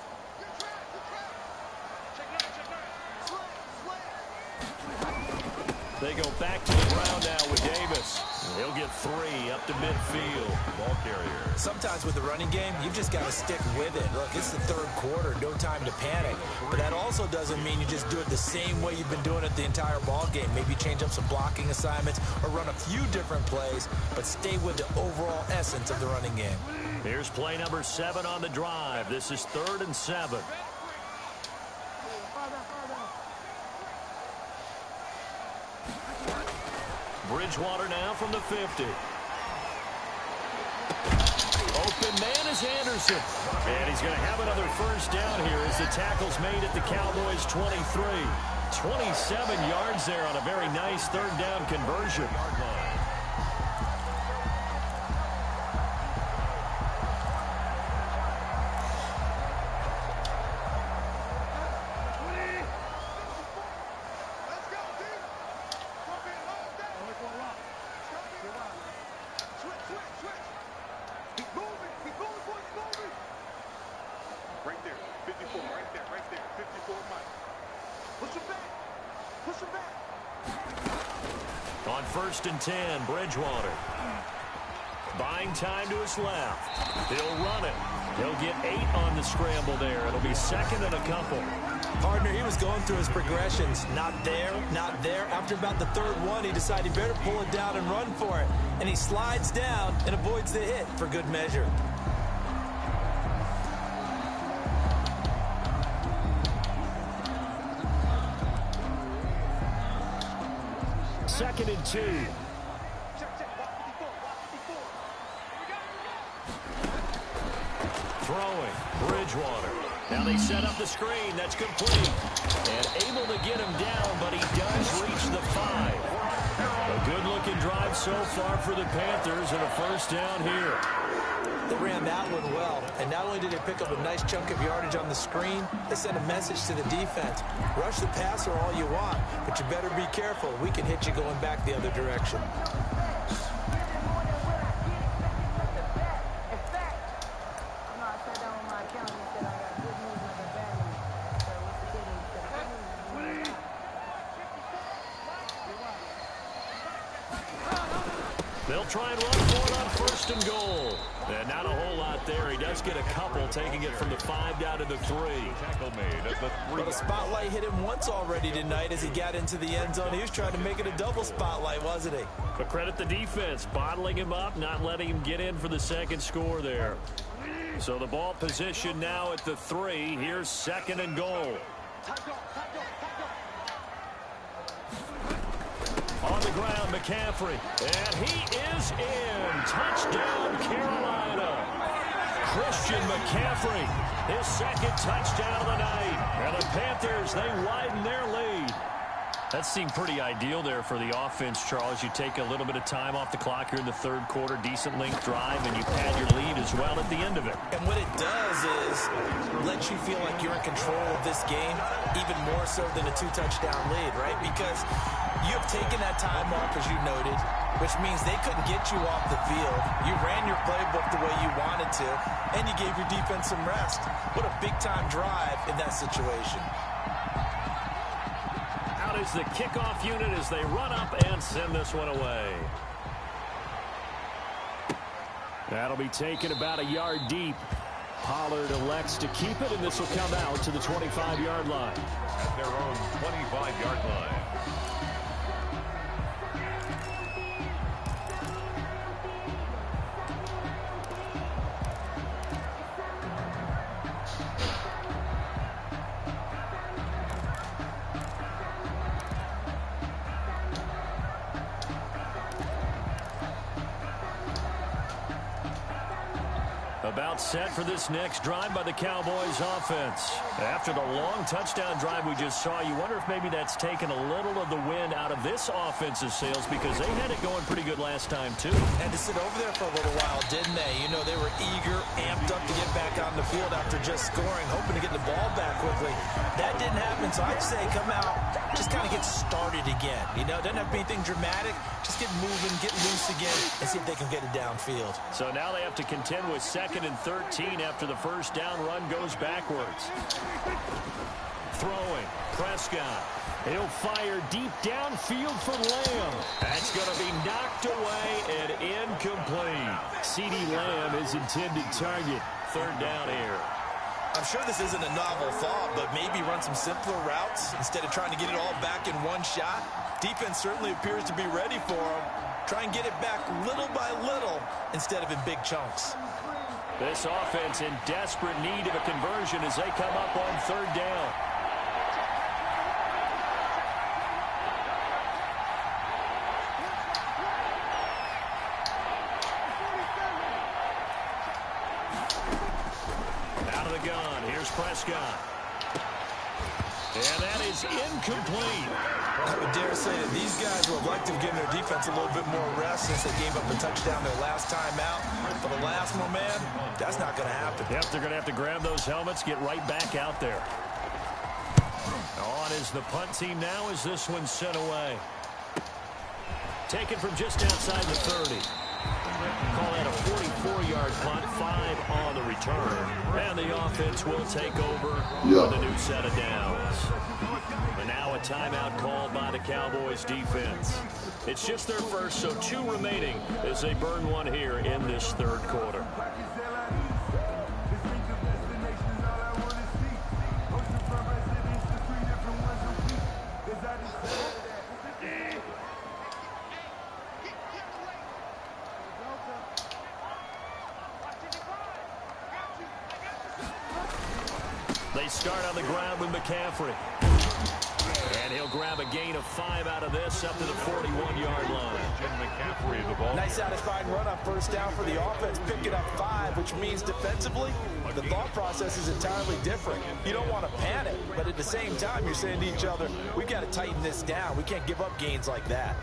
They go back to the ground now with Davis. He'll get 3 up to midfield.
Ball carrier.
Sometimes with the running game, you've just got to stick with it. Look, it's the third quarter, no time to panic. But that also doesn't mean you just do it the same way you've been doing it the entire ball game. Maybe change up some blocking assignments or run a few different plays, but stay with the overall essence of the running game.
Here's play number 7 on the drive. This is 3rd and 7. Bridgewater now from the 50. Open man is Anderson. And he's going to have another first down here as the tackle's made at the Cowboys' 23. 27 yards there on a very nice 3rd down conversion. On 1st and 10, Bridgewater. Buying time to his left. He'll run it. He'll get 8 on the scramble there. It'll be 2nd and a couple.
Partner, he was going through his progressions. Not there, not there. After about the 3rd one, he decided he better pull it down and run for it. And he slides down and avoids the hit for good measure.
Second and 2. Throwing. Bridgewater. Now they set up the screen. That's complete. And able to get him down, but he does reach the 5. A good-looking drive so far for the Panthers and a first down here.
They ran that one well, and not only did they pick up a nice chunk of yardage on the screen, they sent a message to the defense. Rush the passer all you want, but you better be careful. We can hit you going back the other direction.
They'll try and run for it on 1st and goal. And not a whole lot there. He does get a couple, taking it from the 5 down to the 3.
Tackle made at the 3.
Well, the spotlight hit him once already tonight as he got into the end zone. He was trying to make it a double spotlight, wasn't he?
But credit the defense, bottling him up, not letting him get in for the 2nd score there. So the ball position now at the 3. Here's 2nd and goal. On the ground, McCaffrey. And he is in. Touchdown, Carolina. Christian McCaffrey, his 2nd touchdown of the night. And the Panthers, they widen their lead. That seemed pretty ideal there for the offense, Charles. You take a little bit of time off the clock here in the 3rd quarter, decent length drive, and you pad your lead as well at the end of it.
And what it does is let you feel like you're in control of this game, even more so than a 2-touchdown lead, right? Because you have taken that time off, as you noted, which means they couldn't get you off the field. You ran your playbook the way you wanted to, and you gave your defense some rest. What a big-time drive in that situation.
Out is the kickoff unit as they run up and send this one away. That'll be taken about a yard deep. Pollard elects to keep it, and this will come out to the 25-yard line.
At their own 25-yard line.
About set for this next drive by the Cowboys offense. After the long touchdown drive we just saw, you wonder if maybe that's taken a little of the wind out of this offensive sails because they had it going pretty good last time too.
And to sit over there for a little while, didn't they? You know, they were eager, amped up to get back on the field after just scoring, hoping to get the ball back quickly. That didn't happen, so I'd say come out, just kind of get started again. You know, doesn't have to be anything dramatic. Just get moving, get loose again, and see if they can get it downfield.
So now they have to contend with 2nd and 13 after the first down run goes backwards. Throwing, Prescott. He'll fire deep downfield for Lamb. That's going to be knocked away and incomplete. CeeDee Lamb is intended target. Third down here.
I'm sure this isn't a novel thought, but maybe run some simpler routes instead of trying to get it all back in one shot. Defense certainly appears to be ready for him. Try and get it back little by little instead of in big chunks.
This offense in desperate need of a conversion as they come up on third down. Out of the gun, here's Prescott. And that is incomplete.
I would dare say that these guys would like to have given their defense a little bit more rest since they gave up a touchdown their last time out. For the last one, man, that's not going to happen.
Yep, they're going to have to grab those helmets, get right back out there. On is the punt team now as this one's sent away. Taken from just outside the 30. Call that a 44-yard punt, 5 on the return. And the offense will take over with a new set of downs. And now a timeout called by the Cowboys defense. It's just their first, so 2 remaining as they burn one here in this third quarter. They start on the ground with McCaffrey. And he'll grab a gain of 5 out of this up to the 41-yard line.
McCaffrey, the ball.
Nice satisfying run on first down for the offense, picking up 5, which means defensively, the thought process is entirely different. You don't want to panic, but at the same time, you're saying to each other, we've got to tighten this down. We can't give up gains like that.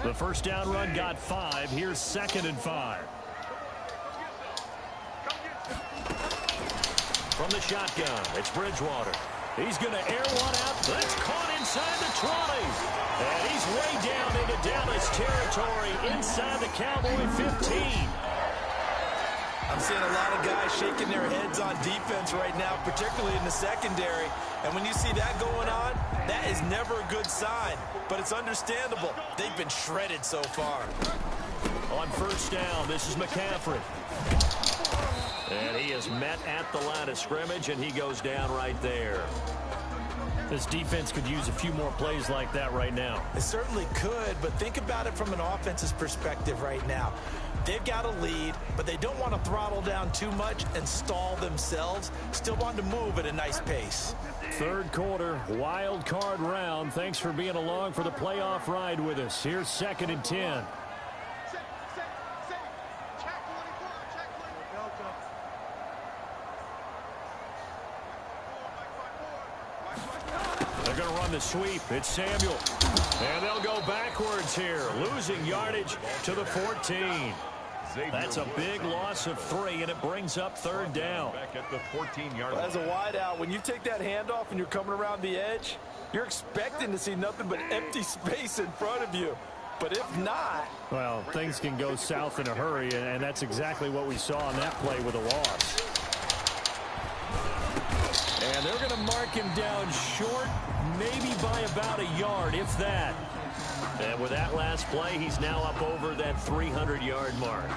The first down run got 5. Here's 2nd and 5. From the shotgun, it's Bridgewater. He's going to air one out. That's caught inside the 20. And he's way down into Dallas territory inside the Cowboy 15.
I'm seeing a lot of guys shaking their heads on defense right now, particularly in the secondary. And when you see that going on, that is never a good sign. But it's understandable. They've been shredded so far.
On first down, this is McCaffrey. And he is met at the line of scrimmage, and he goes down right there. This defense could use a few more plays like that right now.
They certainly could, but think about it from an offense's perspective right now. They've got a lead, but they don't want to throttle down too much and stall themselves. Still want to move at a nice pace.
Third quarter, wild card round. Thanks for being along for the playoff ride with us. Here's 2nd and 10. They're going to run the sweep. It's Samuel. And they'll go backwards here, losing yardage to the 14. That's a big loss of 3, and it brings up third down.
Back at the 14-yard line.
As a wideout, when you take that handoff and you're coming around the edge, you're expecting to see nothing but empty space in front of you. But if not...
Well, things can go south in a hurry, and that's exactly what we saw on that play with a loss. And they're going to mark him down short, maybe by about a yard, if that. And with that last play, he's now up over that 300-yard mark.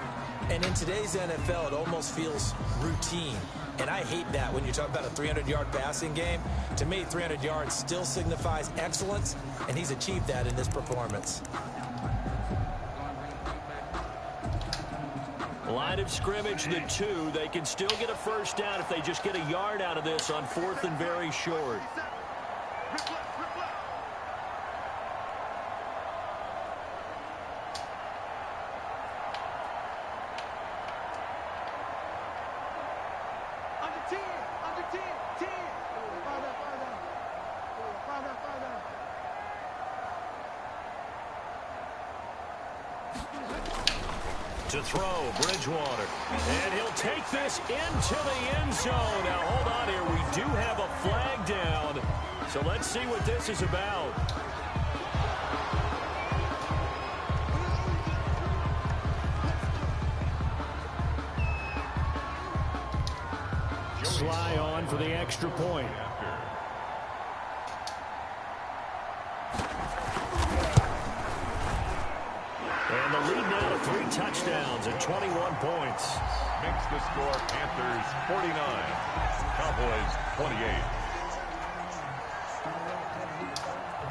And in today's NFL, it almost feels routine. And I hate that when you talk about a 300-yard passing game. To me, 300 yards still signifies excellence, and he's achieved that in this performance.
Line of scrimmage, the 2. They can still get a first down if they just get a yard out of this on 4th and very short. To throw, Bridgewater. And he'll take this into the end zone. Now, hold on here. We do have a flag down. So let's see what this is about. Sly on for the extra point. And the lead now to 3 touchdowns at 21 points.
Makes the score Panthers 49, Cowboys 28.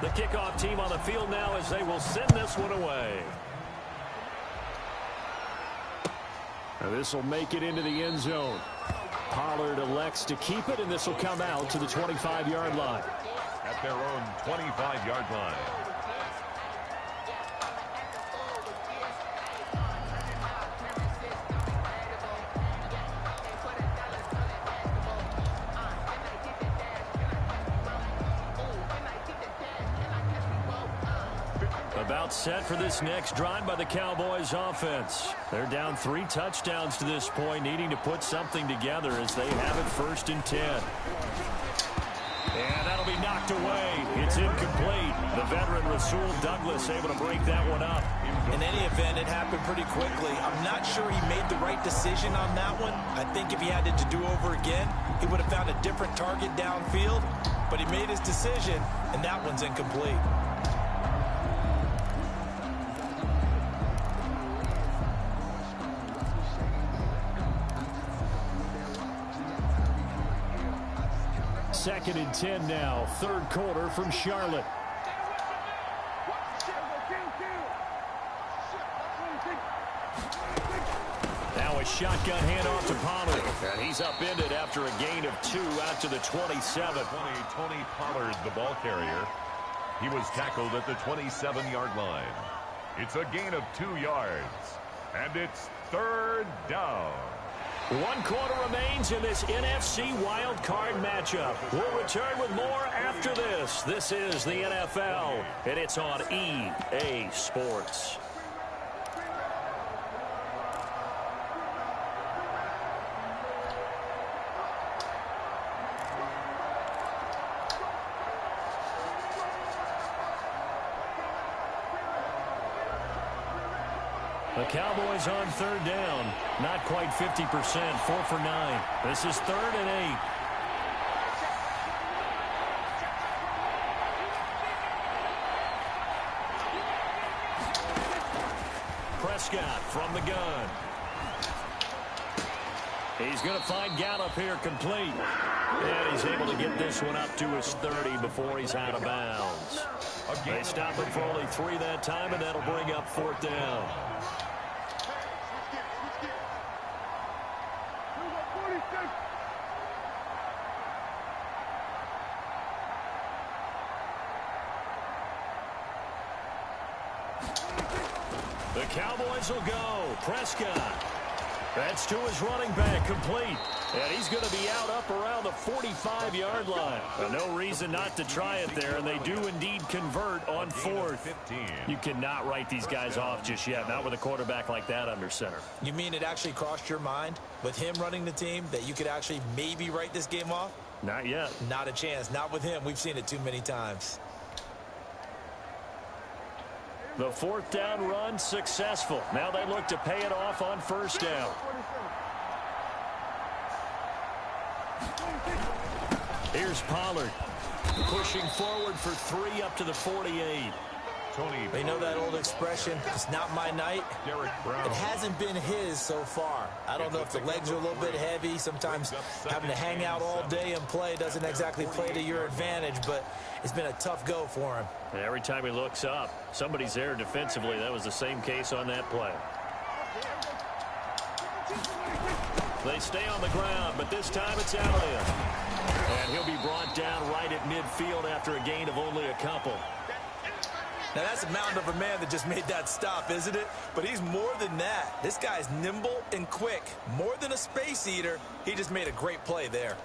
The kickoff team on the field now as they will send this one away. Now this will make it into the end zone. Pollard elects to keep it, and this will come out to the 25-yard line.
At their own 25-yard line.
About set for this next drive by the Cowboys offense. They're down 3 touchdowns to this point, needing to put something together as they have it 1st and 10. And that'll be knocked away. It's incomplete. The veteran Rasul Douglas able to break that one up.
In any event, it happened pretty quickly. I'm not sure he made the right decision on that one. I think if he had it to do over again, he would have found a different target downfield. But he made his decision, and that one's incomplete.
Second and 10 now, 3rd quarter from Charlotte. Now a shotgun handoff to Pollard. And he's upended after a gain of 2 out to the 27.
Tony Pollard, the ball carrier. He was tackled at the 27-yard line. It's a gain of 2 yards. And it's 3rd down.
1 quarter remains in this NFC wild card matchup. We'll return with more after this. This is the NFL, and it's on EA Sports. The Cowboys on 3rd down. Not quite 50%. 4 for 9. This is 3rd and 8. Prescott from the gun. He's going to find Gallup here complete. And he's able to get this one up to his 30 before he's out of bounds. They stop him for only 3 that time, and that'll bring up 4th down. The Cowboys will go. Prescott. That's to his running back, complete. And he's going to be out up around the 45-yard line. No reason not to try it there, and they do indeed convert on 4th. You cannot write these guys off just yet, not with a quarterback like that under center.
You mean it actually crossed your mind with him running the team that you could actually maybe write this game off?
Not yet.
Not a chance. Not with him. We've seen it too many times.
The 4th down run successful. Now they look to pay it off on 1st down. Here's Pollard pushing forward for 3 up to the 48.
They know that old expression, it's not my night. It hasn't been his so far. I don't know if the legs are a little bit heavy. Sometimes having to hang out all day and play doesn't exactly play to your advantage, but it's been a tough go for him.
And every time he looks up, somebody's there defensively. That was the same case on that play. They stay on the ground, but this time it's Elliott. And he'll be brought down right at midfield after a gain of only a couple.
Now, that's a mountain of a man that just made that stop, isn't it? But he's more than that. This guy's nimble and quick. More than a space eater, he just made a great play there.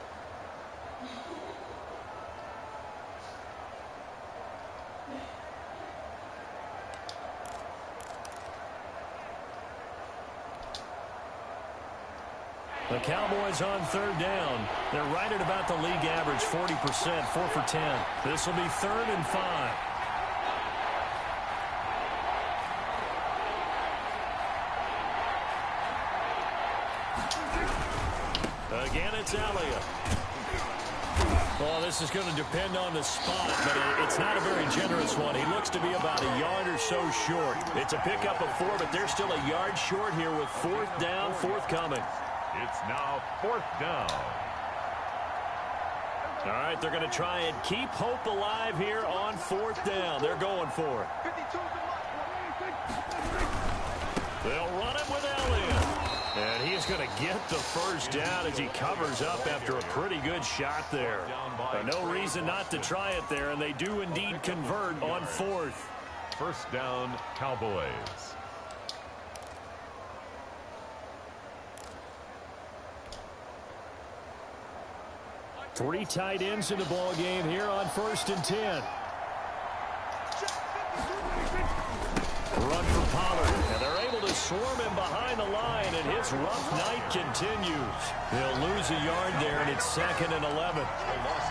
The Cowboys on third down. They're right at about the league average, 40%, 4 for 10. This will be 3rd and 5. Again, it's Elliott. Well, this is going to depend on the spot, but it's not a very generous one. He looks to be about a yard or so short. It's a pickup of 4, but they're still a yard short here with 4th down, forthcoming.
It's now 4th down.
All right, they're going to try and keep hope alive here on 4th down. They're going for it. They'll run it with Elliott. And he's going to get the first down as he covers up after a pretty good shot there. No reason not to try it there, and they do indeed convert on 4th.
1st down, Cowboys.
Three tight ends in the ball game here on 1st and 10. Run for Pollard, and they're able to swarm him behind the line, and his rough night continues. He'll lose a yard there, and it's 2nd and 11.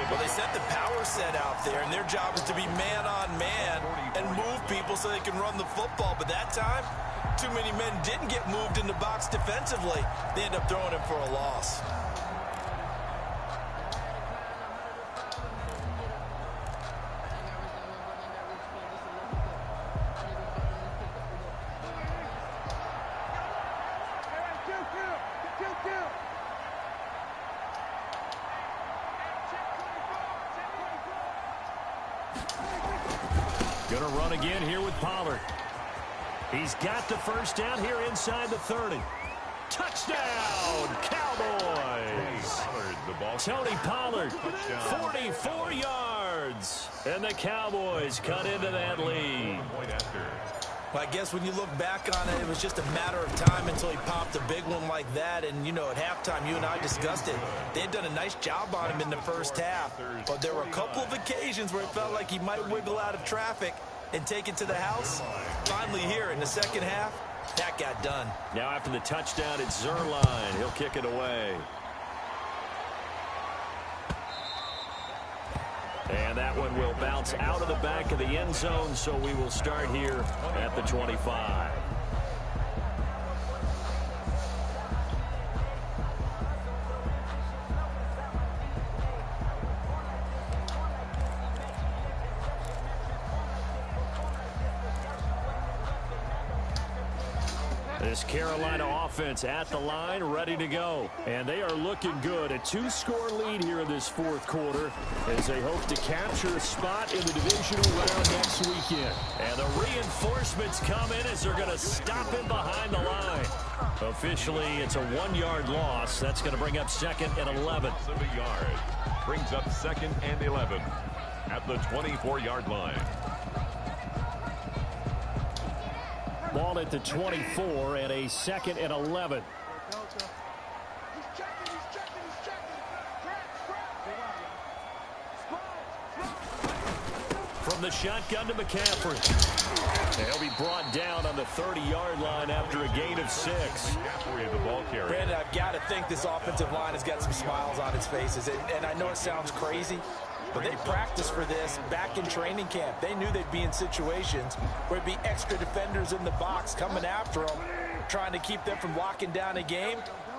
Well, they set the power set out there, and their job is to be man-on-man and move people so they can run the football. But that time, too many men didn't get moved in the box defensively. They end up throwing him for a loss.
Going to run again here with Pollard. He's got the first down here inside the 30. Touchdown, Cowboys! Tony Pollard, 44 yards. And the Cowboys cut into that lead.
Well, I guess when you look back on it, it was just a matter of time until he popped a big one like that. And, you know, at halftime, you and I discussed it. They had done a nice job on him in the first half. But there were a couple of occasions where it felt like he might wiggle out of traffic and take it to the house. Finally here in the second half, that got done.
Now after the touchdown, it's Zerline. He'll kick it away. And that one will bounce out of the back of the end zone, so we will start here at the 25. This Carolina offense at the line, ready to go. And they are looking good. A 2-score lead here in this 4th quarter as they hope to capture a spot in the divisional round next weekend. And the reinforcements come in as they're going to stop him behind the line. Officially, it's a 1-yard loss. That's going to bring up 2nd and 11.
7 yards. Brings up 2nd and 11 at the 24-yard line.
Ball at the 24 and a 2nd and 11. From the shotgun to McCaffrey. And he'll be brought down on the 30-yard line after a gain of 6.
McCaffrey, the ball carrier.
Brandon, I've got to think this offensive line has got some smiles on its faces. And I know it sounds crazy, but they practiced for this back in training camp. They knew they'd be in situations where there'd be extra defenders in the box coming after them, trying to keep them from locking down a game.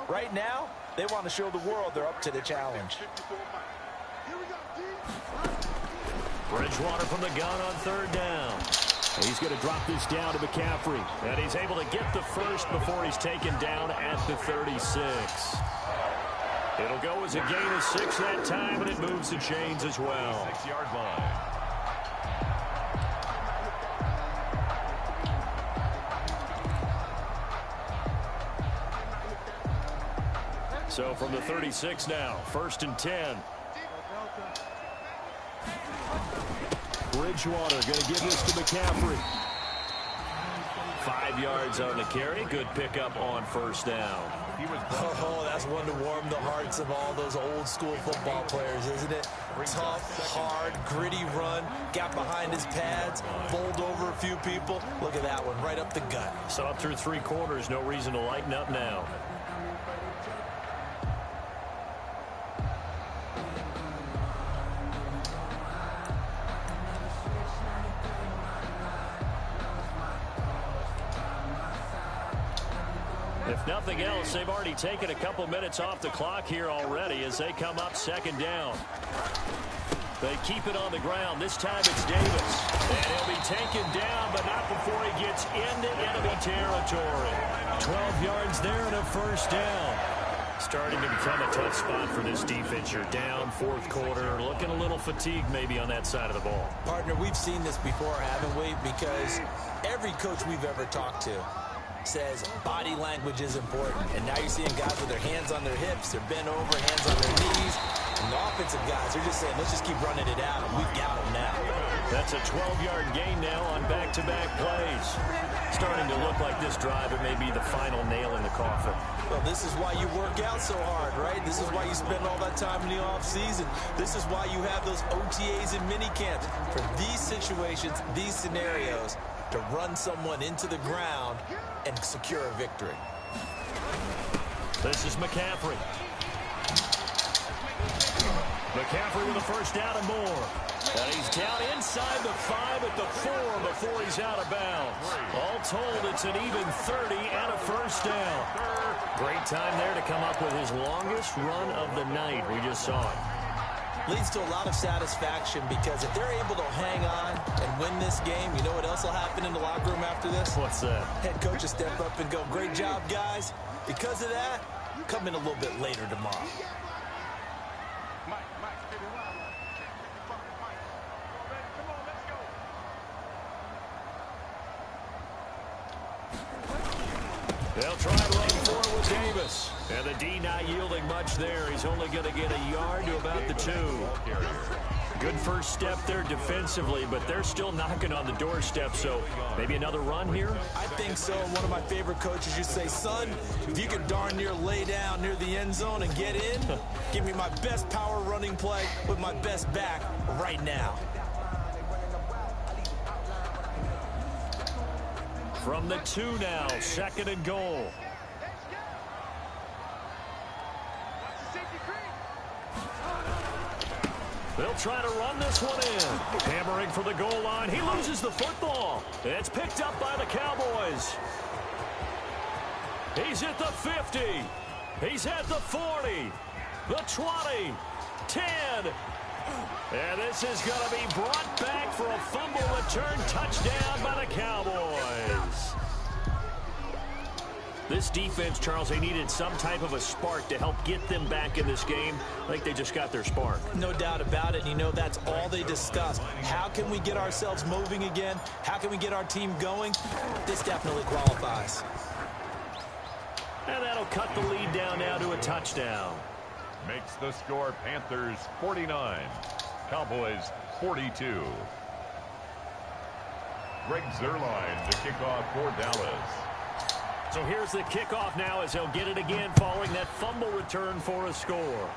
Right now, they want to show the world they're up to the challenge.
Bridgewater from the gun on 3rd down. He's going to drop this down to McCaffrey. And he's able to get the first before he's taken down at the 36. It'll go as a gain of 6 that time, and it moves the chains as well.
6-yard line.
So from the 36 now, 1st and 10. Bridgewater going to give this to McCaffrey. 5 yards on the carry. Good pickup on 1st down.
Oh, that's one to warm the hearts of all those old school football players, isn't it? Tough, hard, gritty run. Got behind his pads, bowled over a few people. Look at that one, right up the gut.
So up through 3 quarters, no reason to lighten up now. If nothing else, they've already taken a couple minutes off the clock here already as they come up second down. They keep it on the ground. This time it's Davis. And he'll be taken down, but not before he gets into enemy territory. 12 yards there and a first down. Starting to become a tough spot for this defense. You're down, fourth quarter, looking a little fatigued maybe on that side of the ball.
Partner, we've seen this before, haven't we? Because every coach we've ever talked to says body language is important. And now you're seeing guys with their hands on their hips, they're bent over, hands on their knees. And the offensive guys, they're just saying, let's just keep running it out. We've got them now.
That's a 12-yard gain now on back-to-back plays. Starting to look like this drive, it may be the final nail in the coffin.
Well, this is why you work out so hard, right? This is why you spend all that time in the offseason. This is why you have those OTAs and minicamps. For these situations, these scenarios, to run someone into the ground and secure a victory.
This is McCaffrey. McCaffrey with a first down and more. And he's down inside the 5 at the 4 before he's out of bounds. All told, it's an even 30 and a first down. Great time there to come up with his longest run of the night. We just saw it.
Leads to a lot of satisfaction because if they're able to hang on and win this game, you know what else will happen in the locker room after this?
What's that?
Head coach will step up and go, great job, guys. Because of that, come in a little bit later tomorrow.
They'll try and run forward with Davis. And the D not yielding much there. He's only going to get a yard to about the 2. Good first step there defensively, but they're still knocking on the doorstep, so maybe another run here?
I think so. One of my favorite coaches used to say, son, if you can darn near lay down near the end zone and get in, give me my best power running play with my best back right now.
From the 2 now, second and goal. They'll try to run this one in. Hammering for the goal line. He loses the football. It's picked up by the Cowboys. He's at the 50. He's at the 40. The 20. 10. And this is going to be brought back for a fumble return touchdown by the Cowboys. This defense, Charles, they needed some type of a spark to help get them back in this game. I think they just got their spark.
No doubt about it. And you know, that's all they discussed. How can we get ourselves moving again? How can we get our team going? This definitely qualifies.
And that'll cut the lead down now to a touchdown.
Makes the score Panthers 49, Cowboys 42. Greg Zuerlein to kick off for Dallas.
So here's the kickoff now as they'll get it again following that fumble return for a score.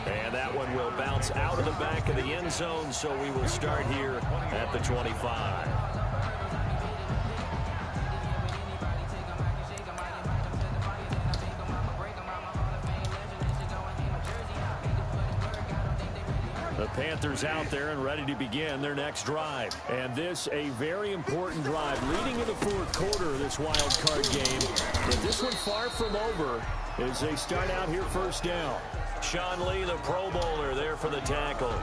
And that one will bounce out of the back of the end zone, so we will start here at the 25. The Panthers out there and ready to begin their next drive. And this a very important drive leading in the fourth quarter of this wild card game. But this one far from over as they start out here first down. Sean Lee, the Pro Bowler, there for the tackle.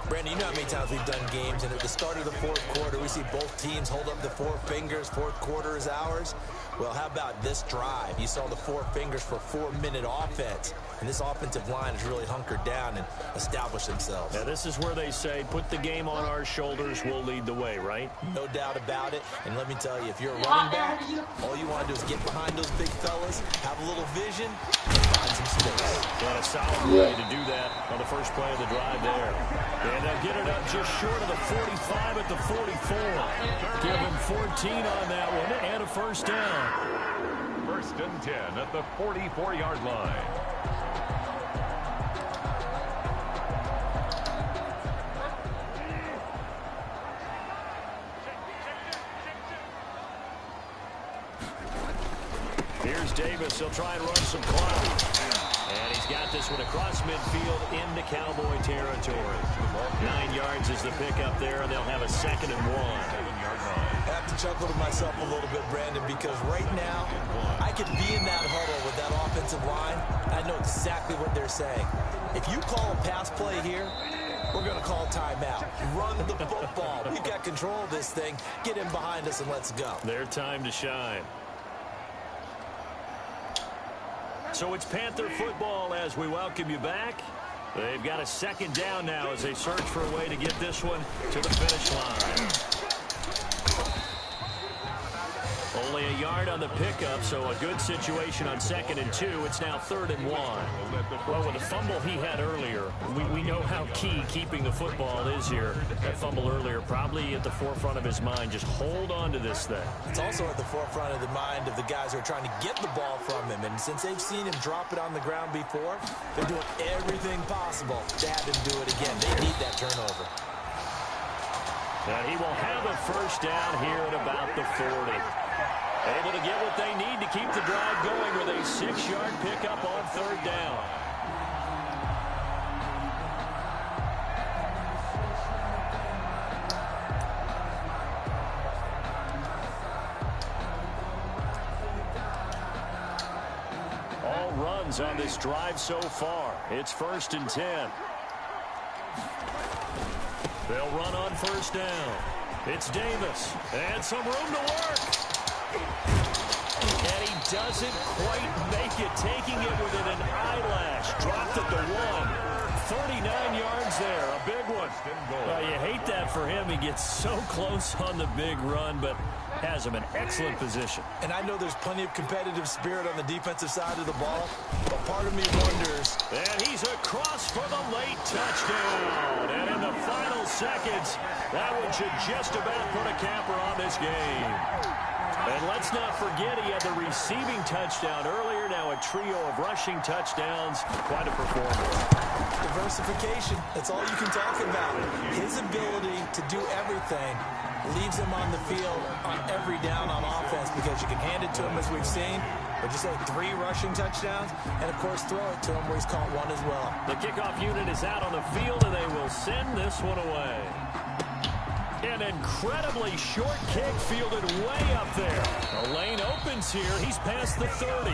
Brandon, you know how many times we've done games, and at the start of the fourth quarter, we see both teams hold up the 4 fingers. Fourth quarter is ours. Well, how about this drive? You saw the 4 fingers for 4-minute offense. And this offensive line has really hunkered down and established themselves.
Now, this is where they say, put the game on our shoulders, we'll lead the way, right?
No doubt about it. And let me tell you, if you're a running back, all you want to do is get behind those big fellas, have a little vision, and find some space.
And a solid way to do that on the first play of the drive there. And they'll get it up just short of the 45 at the 44. Give him 14 on that one and a first down.
First and 10 at the 44-yard line.
Here's Here's Davis. He'll try and run some clock. And he's got this one across midfield into Cowboy territory. 9 yards is the pickup there, and they'll have a 2nd and 1.
I have to chuckle to myself a little bit, Brandon, because right now I could be in that huddle with that offensive line. I know exactly what they're saying. If you call a pass play here, we're going to call timeout. Run the football. We've got control of this thing. Get him behind us and let's go.
Their time to shine. So it's Panther football as we welcome you back. They've got a 2nd down now as they search for a way to get this one to the finish line. Only a yard on the pickup, so a good situation on 2nd and 2. It's now 3rd and 1. Well, with the fumble he had earlier, we know how key keeping the football is here. That fumble earlier probably at the forefront of his mind. Just hold on to this thing.
It's also at the forefront of the mind of the guys who are trying to get the ball from him. And since they've seen him drop it on the ground before, they're doing everything possible to have him do it again. They need that turnover.
And he will have a 1st down here at about the 40. Able to get what they need to keep the drive going with a 6-yard pickup on 3rd down. All runs on this drive so far. It's 1st and 10. They'll run on 1st down. It's Davis. And some room to work. And he doesn't quite make it, taking it within an eyelash. Dropped at the 1. 39 yards there, a big one. Well, you hate that for him. He gets so close on the big run, but has him in excellent position.
And I know there's plenty of competitive spirit on the defensive side of the ball, but part of me wonders.
And he's across for the late touchdown. And in the final seconds, that one should just about put a capper on this game. And let's not forget he had the receiving touchdown earlier. Now a trio of rushing touchdowns. Quite a performance.
Diversification. That's all you can talk about. His ability to do everything leaves him on the field on every down on offense because you can hand it to him as we've seen. But just like 3 rushing touchdowns and, of course, throw it to him where he's caught 1 as well.
The kickoff unit is out on the field, and they will send this one away. An incredibly short kick fielded way up there. The lane opens here. He's past the 30.